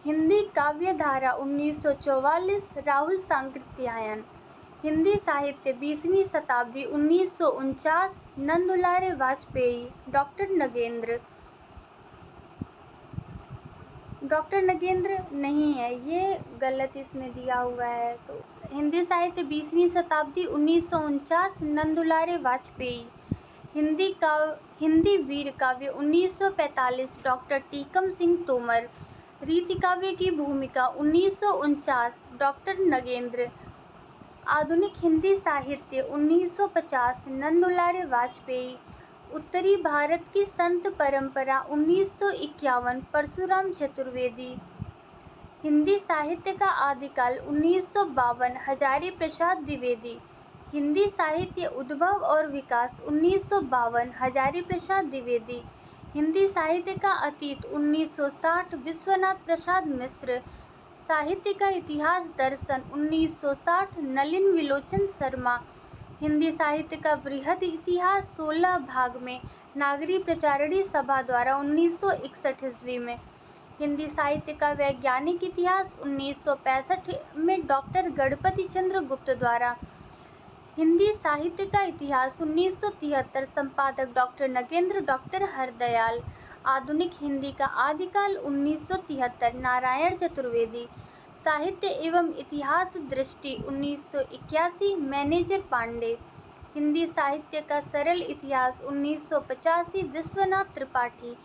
हिंदी काव्य धारा 1944, राहुल सांकृत्यायन। हिंदी साहित्य 20वीं शताब्दी 1949, नंदुलारे वाजपेयी, डॉक्टर नगेंद्र। डॉक्टर नगेंद्र नहीं है, ये गलत इसमें दिया हुआ है। तो हिंदी साहित्य 20वीं शताब्दी 1949, नंदुलारे वाजपेयी। हिंदी वीर काव्य 1945, डॉक्टर टीकम सिंह तोमर। रीति काव्य की भूमिका 1949, डॉक्टर नगेंद्र। आधुनिक हिंदी साहित्य 1950, नंदुलारे वाजपेयी। उत्तरी भारत की संत परंपरा 1951, परशुराम चतुर्वेदी। हिंदी साहित्य का आदिकाल 1952, हजारी प्रसाद द्विवेदी। हिंदी साहित्य उद्भव और विकास 1952, हजारी प्रसाद द्विवेदी। हिंदी साहित्य का अतीत 1960, विश्वनाथ प्रसाद मिश्र। साहित्य का इतिहास दर्शन 1960, नलिन विलोचन शर्मा। हिंदी साहित्य का बृहद इतिहास 16 भाग में, नागरी प्रचारणी सभा द्वारा 1961 ईस्वी में। हिंदी साहित्य का वैज्ञानिक इतिहास 1965 में, डॉक्टर गणपति चंद्र गुप्त द्वारा। हिंदी साहित्य का इतिहास 1973, संपादक डॉक्टर नगेंद्र, डॉक्टर हरदयाल। आधुनिक हिंदी का आदिकाल 1973, नारायण चतुर्वेदी। साहित्य एवं इतिहास दृष्टि 1981, मैनेजर पांडे। हिंदी साहित्य का सरल इतिहास 1985, विश्वनाथ त्रिपाठी।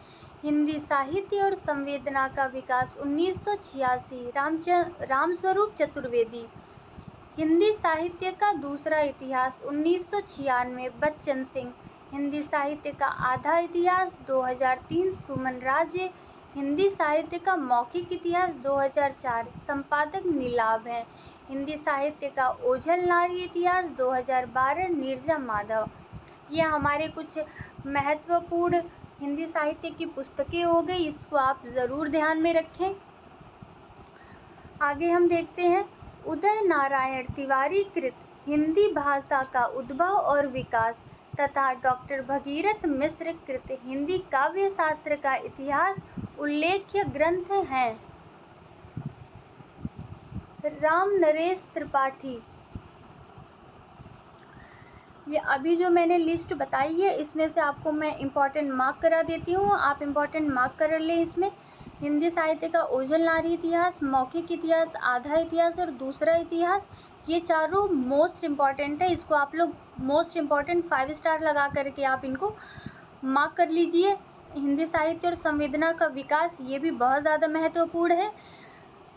हिंदी साहित्य और संवेदना का विकास 1986, रामस्वरूप चतुर्वेदी। हिंदी साहित्य का दूसरा इतिहास 1996, बच्चन सिंह। हिंदी साहित्य का आधा इतिहास 2003, सुमन राजे। हिंदी साहित्य का मौखिक इतिहास 2004, संपादक नीलाभ हैं। हिंदी साहित्य का ओझल नारी इतिहास 2012, नीरजा माधव। ये हमारे कुछ महत्वपूर्ण हिंदी साहित्य की पुस्तकें हो गई, इसको आप ज़रूर ध्यान में रखें। आगे हम देखते हैं उदय नारायण तिवारी कृत हिंदी भाषा का उद्भव और विकास तथा डॉक्टर भगीरथ मिश्र कृत हिंदी काव्य शास्त्र का इतिहास उल्लेख्य ग्रंथ हैं। राम नरेश त्रिपाठी। ये अभी जो मैंने लिस्ट बताई है, इसमें से आपको मैं इम्पॉर्टेंट मार्क करा देती हूँ, आप इम्पॉर्टेंट मार्क कर लें। इसमें हिंदी साहित्य का ओझल नारी इतिहास, मौखिक इतिहास, आधा इतिहास और दूसरा इतिहास, ये चारों मोस्ट इम्पॉर्टेंट है। इसको आप लोग मोस्ट इम्पॉर्टेंट 5 स्टार लगा करके आप इनको मार्क कर लीजिए। हिंदी साहित्य और संवेदना का विकास, ये भी बहुत ज़्यादा महत्वपूर्ण है।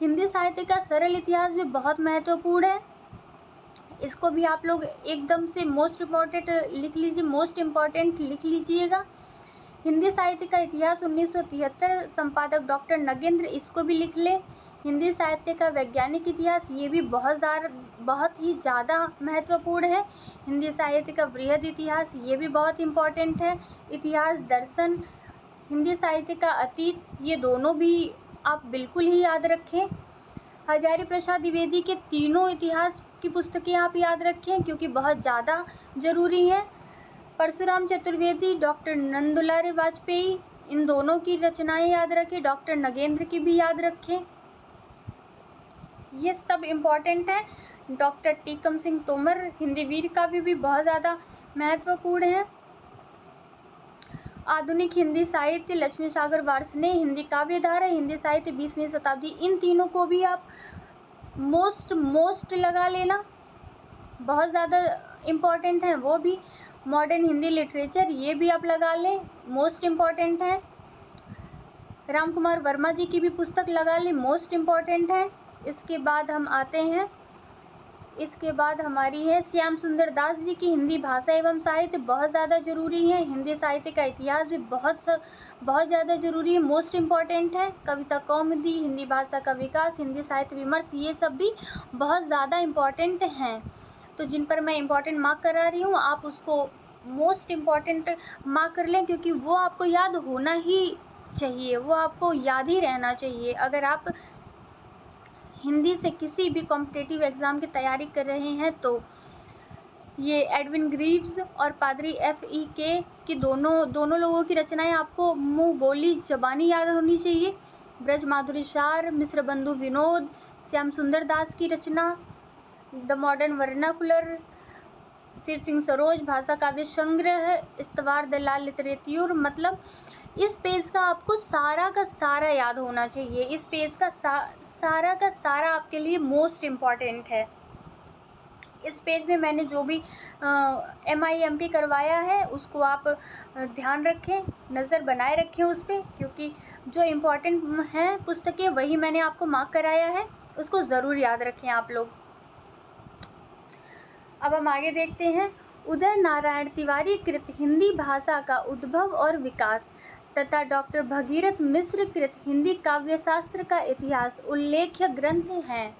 हिंदी साहित्य का सरल इतिहास भी बहुत महत्वपूर्ण है। इसको भी आप लोग एकदम से मोस्ट इम्पॉर्टेंट लिख लीजिएगा। हिंदी साहित्य का इतिहास 1973, संपादक डॉक्टर नगेंद्र, इसको भी लिख लें। हिंदी साहित्य का वैज्ञानिक इतिहास, ये भी बहुत ही ज़्यादा महत्वपूर्ण है। हिंदी साहित्य का बृहद इतिहास, ये भी बहुत इम्पॉर्टेंट है। इतिहास दर्शन, हिंदी साहित्य का अतीत, ये दोनों भी आप बिल्कुल ही याद रखें। हजारी प्रसाद द्विवेदी के तीनों इतिहास की पुस्तकें आप याद रखें क्योंकि बहुत ज़्यादा ज़रूरी हैं। परशुराम चतुर्वेदी, डॉक्टर नंदुलारे वाजपेयी, इन दोनों की रचनाएं याद रखें। डॉक्टर नगेंद्र की भी याद रखें, ये सब इम्पॉर्टेंट है। डॉक्टर टीकम सिंह तोमर, हिंदी वीर काव्य भी बहुत ज़्यादा महत्वपूर्ण है। आधुनिक हिंदी साहित्य, लक्ष्मी सागर वार्ष्णेय, हिंदी काव्य धारा, हिंदी साहित्य 20वीं शताब्दी, इन तीनों को भी आप मोस्ट लगा लेना, बहुत ज़्यादा इम्पॉर्टेंट है वो भी। मॉडर्न हिंदी लिटरेचर, ये भी आप लगा लें, मोस्ट इम्पॉर्टेंट है। राम कुमार वर्मा जी की भी पुस्तक लगा लें, मोस्ट इम्पॉर्टेंट है। इसके बाद हम आते हैं, इसके बाद हमारी है श्याम सुंदर दास जी की हिंदी भाषा एवं साहित्य, बहुत ज़्यादा ज़रूरी है। हिंदी साहित्य का इतिहास भी बहुत ज़्यादा ज़रूरी है, मोस्ट इम्पॉर्टेंट है। कविता कौमुदी, हिंदी भाषा का विकास, हिंदी साहित्य विमर्श, ये सब भी बहुत ज़्यादा इम्पॉर्टेंट हैं। तो जिन पर मैं इम्पॉर्टेंट मार्क करा रही हूँ, आप उसको मोस्ट इम्पॉर्टेंट मार्क कर लें क्योंकि वो आपको याद होना ही चाहिए, वो आपको याद ही रहना चाहिए। अगर आप हिंदी से किसी भी कॉम्पिटिटिव एग्ज़ाम की तैयारी कर रहे हैं तो ये एडविन ग्रीव्स और पादरी F.E.K. की दोनों लोगों की रचनाएं आपको मुँह बोली ज़बानी याद होनी चाहिए। ब्रज माधुरी सार, मिश्र बंधु विनोद, श्याम सुंदर दास की रचना, the modern vernacular, Shiv Singh Saroj, Bhasha Kavya संग्रह, इस्तवार द लाल लिटरेच्योर। मतलब इस पेज का आपको सारा का सारा याद होना चाहिए। इस पेज का सारा का सारा आपके लिए मोस्ट इम्पॉर्टेंट है। इस पेज में मैंने जो भी MIMP करवाया है उसको आप ध्यान रखें, नज़र बनाए रखें उस पर, क्योंकि जो इम्पॉर्टेंट हैं पुस्तकें वही मैंने आपको मार्क कराया है, उसको ज़रूर याद रखें आप लोग। अब हम आगे देखते हैं। उदय नारायण तिवारी कृत हिंदी भाषा का उद्भव और विकास तथा डॉक्टर भगीरथ मिश्र कृत हिंदी काव्यशास्त्र का इतिहास उल्लेख्य ग्रंथ हैं।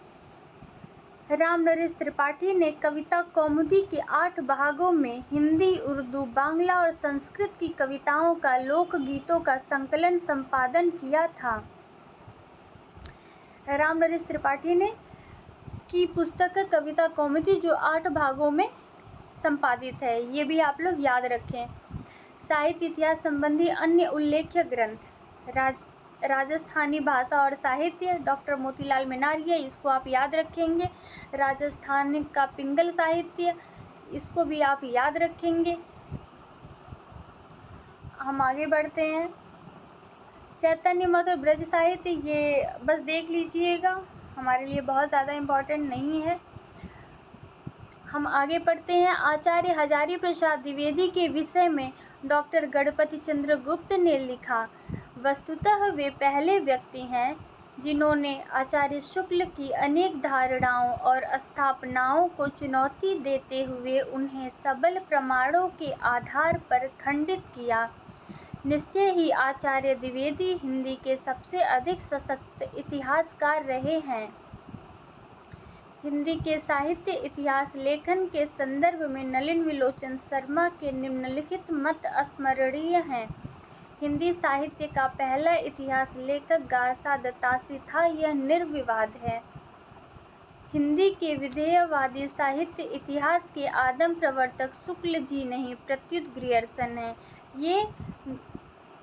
राम नरेश त्रिपाठी ने कविता कौमुदी के 8 भागों में हिंदी, उर्दू, बांग्ला और संस्कृत की कविताओं का लोकगीतों का संकलन संपादन किया था। राम नरेश त्रिपाठी ने की पुस्तक कविता कौमुदी जो 8 भागों में संपादित है, ये भी आप लोग याद रखें। साहित्य इतिहास संबंधी अन्य उल्लेख्य ग्रंथ, राजस्थानी भाषा और साहित्य, डॉक्टर मोतीलाल मेनारिया, इसको आप याद रखेंगे। राजस्थान का पिंगल साहित्य, इसको भी आप याद रखेंगे। हम आगे बढ़ते हैं। चैतन्य मत और ब्रज साहित्य, ये बस देख लीजिएगा, हमारे लिए बहुत ज़्यादा इम्पोर्टेंट नहीं है। हम आगे पढ़ते हैं। आचार्य हजारी प्रसाद द्विवेदी के विषय में डॉक्टर गणपति चंद्र गुप्त ने लिखा। वस्तुतः वे पहले व्यक्ति हैं जिन्होंने आचार्य शुक्ल की अनेक धारणाओं और स्थापनाओं को चुनौती देते हुए उन्हें सबल प्रमाणों के आधार पर खंडित किया। निश्चय ही आचार्य द्विवेदी हिंदी के सबसे अधिक सशक्त इतिहासकार रहे हैं। हिंदी के साहित्य इतिहास लेखन के संदर्भ में नलिन विलोचन शर्मा के निम्नलिखित मत स्मरणीय हैं। हिंदी साहित्य का पहला इतिहास लेखक गारसा दत्तासी था, यह निर्विवाद है। हिंदी के विधेयवादी साहित्य इतिहास के आदम प्रवर्तक शुक्ल जी नहीं प्रत्युत ग्रियर्सन हैं। ये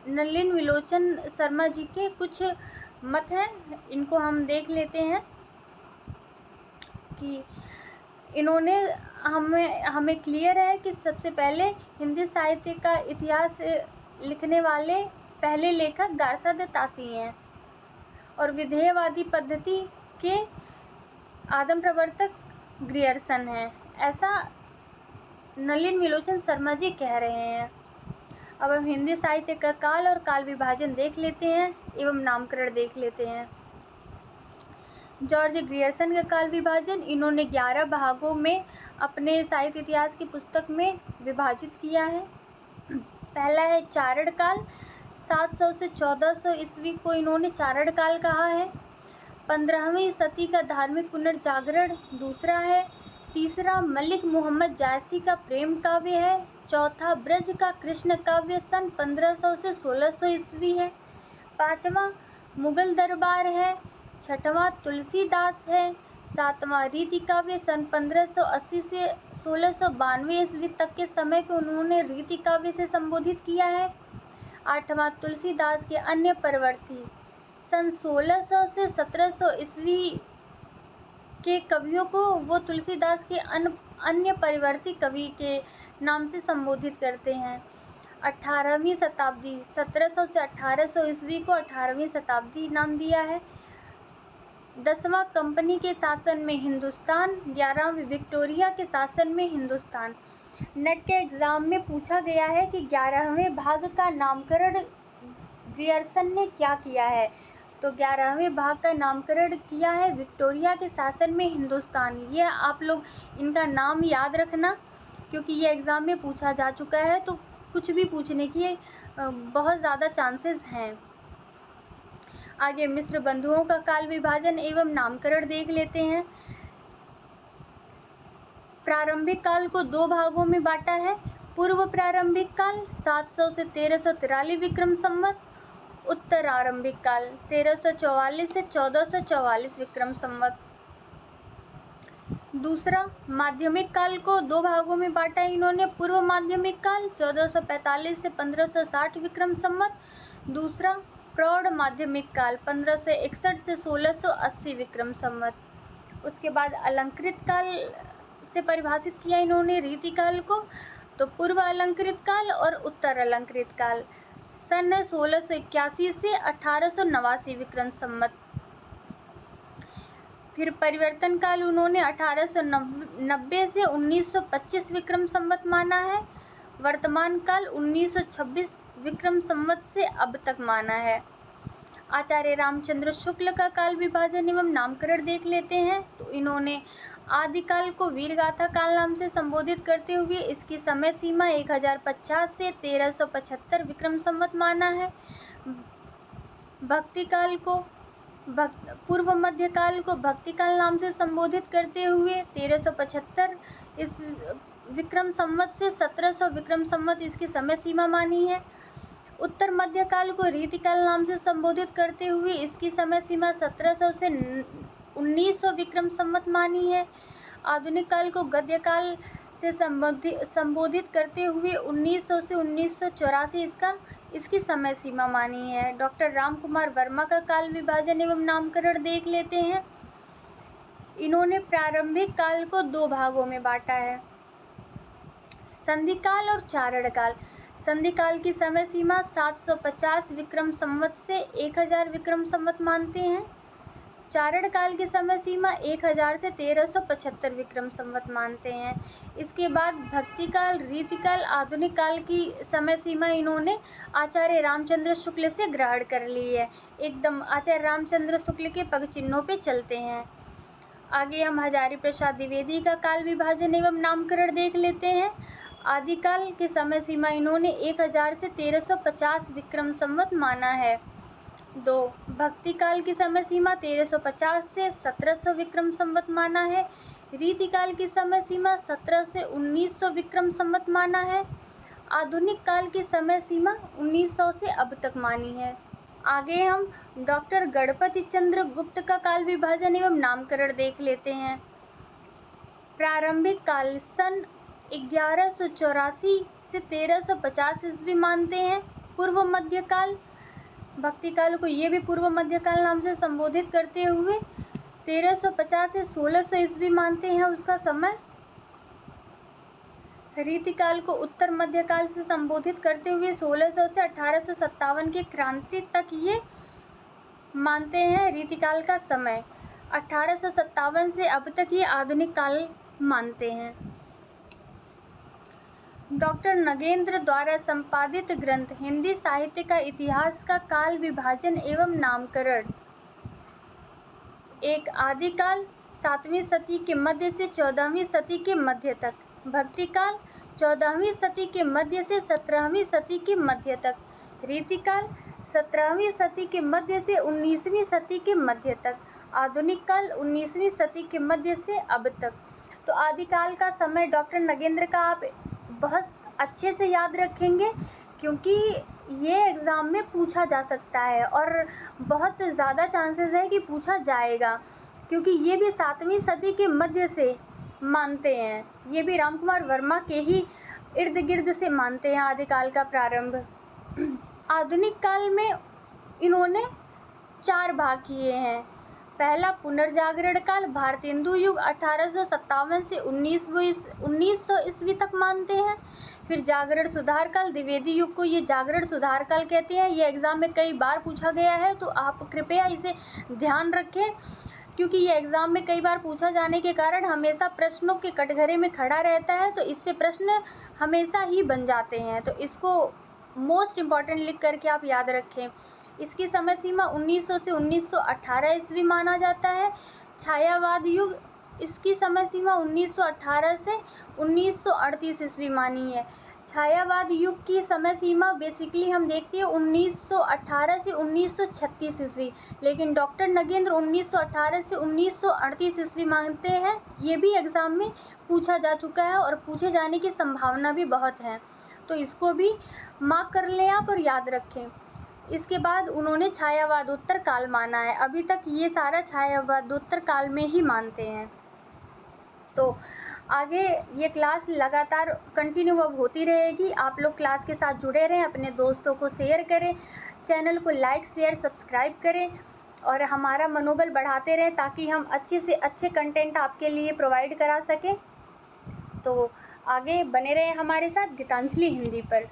नलिन विलोचन शर्मा जी के कुछ मत हैं, इनको हम देख लेते हैं कि इन्होंने हमें क्लियर है कि सबसे पहले हिंदी साहित्य का इतिहास लिखने वाले पहले लेखक गारसा दत्तासी हैं और विधेयवादी पद्धति के आदम प्रवर्तक ग्रियर्सन हैं, ऐसा नलिन विलोचन शर्मा जी कह रहे हैं। अब हम हिंदी साहित्य का काल और काल विभाजन देख लेते हैं एवं नामकरण देख लेते हैं। जॉर्ज ग्रियर्सन का काल विभाजन इन्होंने 11 भागों में अपने साहित्य इतिहास की पुस्तक में विभाजित किया है। पहला है चारण काल, 700 से 1400 ईस्वी को इन्होंने चारण काल कहा है। 15वीं सदी का धार्मिक पुनर्जागरण दूसरा है। तीसरा मलिक मोहम्मद जायसी का प्रेम काव्य है। चौथा ब्रज का कृष्ण काव्य सन 1500 से 1600 ईस्वी है। पांचवा मुगल दरबार है। छठवां तुलसीदास है। सातवां रीति काव्य सन 1580 से 1692 ईस्वी तक के समय को उन्होंने रीति काव्य से संबोधित किया है। आठवां तुलसीदास के अन्य परवर्ती सन 1600 से 1700 ईस्वी के कवियों को वो तुलसीदास के अन्य परिवर्ती कवि के नाम से संबोधित करते हैं। 18वीं शताब्दी 1700 से 1800 ईस्वी को 18वीं शताब्दी नाम दिया है। 10वां कंपनी के शासन में हिंदुस्तान, 11वीं विक्टोरिया के शासन में हिंदुस्तान। नेट के एग्जाम में पूछा गया है कि 11वें भाग का नामकरण ग्रियर्सन ने क्या किया है, तो 11वें भाग का नामकरण किया है विक्टोरिया के शासन में हिंदुस्तान। ये आप लोग इनका नाम याद रखना, क्योंकि ये एग्ज़ाम में पूछा जा चुका है, तो कुछ भी पूछने की बहुत ज़्यादा चांसेस हैं। आगे मिस्र बंधुओं का काल विभाजन एवं नामकरण देख लेते हैं। प्रारंभिक काल को 2 भागों में बांटा है। पूर्व प्रारंभिक काल 700 से 1343 विक्रम संवत। उत्तर आरंभिक काल 1344 से 1444 विक्रम संवत। दूसरा माध्यमिक काल को 2 भागों में बांटा है इन्होंने। पूर्व माध्यमिक काल 1445 से 1560 विक्रम संवत। दूसरा प्रौढ़ माध्यमिक काल 1561 से 1680 विक्रम संवत। उसके बाद अलंकृत काल से परिभाषित किया इन्होंने रीति काल को, तो पूर्व अलंकृत काल और उत्तर अलंकृत काल सन 1681 से 1889 विक्रम संवत। फिर परिवर्तन काल उन्होंने 1890 से 1925 विक्रम संवत माना है। वर्तमान काल 1926 विक्रम संवत से अब तक माना है। आचार्य रामचंद्र शुक्ल का काल विभाजन एवं नामकरण देख लेते हैं, तो इन्होंने आदिकाल को वीरगाथा काल नाम से संबोधित करते हुए इसकी समय सीमा 1050 से 1375 विक्रम संवत माना है। भक्ति काल को पूर्व मध्य काल को भक्ति काल नाम से संबोधित करते हुए 1375 इस विक्रम संवत से 1700 विक्रम संवत इसकी समय सीमा मानी है। उत्तर मध्य काल को रीति काल नाम से संबोधित करते हुए इसकी समय सीमा 1700 से 1900 विक्रम संवत मानी है। आधुनिक काल को गद्य काल से संबोधित करते हुए 1900 से 1984 इसकी समय सीमा मानी है। डॉक्टर राम कुमार वर्मा का काल विभाजन एवं नामकरण देख लेते हैं। इन्होंने प्रारंभिक काल को 2 भागों में बांटा है, संधि काल और चारण काल। संधि काल की समय सीमा 750 विक्रम संवत से 1000 विक्रम संवत मानते हैं। चारण काल की समय सीमा 1000 से 1375 विक्रम संवत मानते हैं। इसके बाद भक्ति काल, रीति काल, आधुनिक काल की समय सीमा इन्होंने आचार्य रामचंद्र शुक्ल से ग्रहण कर ली है। एकदम आचार्य रामचंद्र शुक्ल के पग चिन्हों पे चलते हैं। आगे हम हजारी प्रसाद द्विवेदी का काल विभाजन एवं नामकरण देख लेते हैं। आदिकाल की समय सीमा इन्होंने 1000 से 1350 विक्रम संवत माना है। 2 भक्ति काल की समय सीमा 1350 से 1700 विक्रम संवत माना है। रीति काल की समय सीमा 17 से 1900 विक्रम संवत माना है। आधुनिक काल की समय सीमा 1900 से अब तक मानी है। आगे हम डॉक्टर गणपति चंद्र गुप्त का काल विभाजन एवं नामकरण देख लेते हैं। प्रारंभिक काल सन 1184 से 1350 ईस्वी मानते हैं। पूर्व मध्य काल भक्ति काल को ये भी पूर्व मध्य काल नाम से संबोधित करते हुए 1350 से 1600 ईस्वी मानते हैं उसका समय। रीति काल को उत्तर मध्य काल से संबोधित करते हुए 1600 से 1857 की क्रांति तक ये मानते हैं रीति काल का समय। 1857 से अब तक ये आधुनिक काल मानते हैं। डॉक्टर नगेंद्र द्वारा संपादित ग्रंथ हिंदी साहित्य का इतिहास का काल विभाजन एवं नामकरण एक आदिकाल 7वीं सदी के मध्य से 14वीं सदी के मध्य तक, भक्तिकाल 14वीं सदी के मध्य से 17वीं सदी के मध्य तक, रीतिकाल 17वीं सदी के मध्य से 19वीं सदी के मध्य तक, आधुनिक काल 19वीं सदी के मध्य से अब तक। तो आदिकाल का समय डॉक्टर नगेंद्र का आप बहुत अच्छे से याद रखेंगे, क्योंकि ये एग्ज़ाम में पूछा जा सकता है और बहुत ज़्यादा चांसेस है कि पूछा जाएगा, क्योंकि ये भी 7वीं सदी के मध्य से मानते हैं। ये भी राम कुमार वर्मा के ही इर्द गिर्द से मानते हैं आदिकाल का प्रारंभ। आधुनिक काल में इन्होंने 4 भाग किए हैं। पहला पुनर्जागरण काल, भारतेंदु युग 1857 से 1900 ईस्वी तक मानते हैं। फिर जागरण सुधार काल, द्विवेदी युग को ये जागरण सुधार काल कहते हैं। ये एग्ज़ाम में कई बार पूछा गया है, तो आप कृपया इसे ध्यान रखें, क्योंकि ये एग्ज़ाम में कई बार पूछा जाने के कारण हमेशा प्रश्नों के कटघरे में खड़ा रहता है, तो इससे प्रश्न हमेशा ही बन जाते हैं। तो इसको मोस्ट इम्पॉर्टेंट लिख करके आप याद रखें। इसकी समय सीमा 1900 से 1918 ईस्वी माना जाता है। छायावाद युग, इसकी समय सीमा 1918 से 1938 ईस्वी मानी है। छायावाद युग की समय सीमा बेसिकली हम देखते हैं 1918 से 1936 ईस्वी, लेकिन डॉक्टर नगेंद्र 1918 से 1938 ईस्वी मानते हैं। ये भी एग्ज़ाम में पूछा जा चुका है और पूछे जाने की संभावना भी बहुत है, तो इसको भी मार्क कर लें आप और याद रखें। इसके बाद उन्होंने छायावादोत्तर काल माना है। अभी तक ये सारा छायावादोत्तर काल में ही मानते हैं। तो आगे ये क्लास लगातार कंटिन्यू अब होती रहेगी। आप लोग क्लास के साथ जुड़े रहें, अपने दोस्तों को शेयर करें, चैनल को लाइक शेयर सब्सक्राइब करें और हमारा मनोबल बढ़ाते रहें, ताकि हम अच्छे से अच्छे कंटेंट आपके लिए प्रोवाइड करा सकें। तो आगे बने रहें हमारे साथ गीतांजलि हिंदी पर।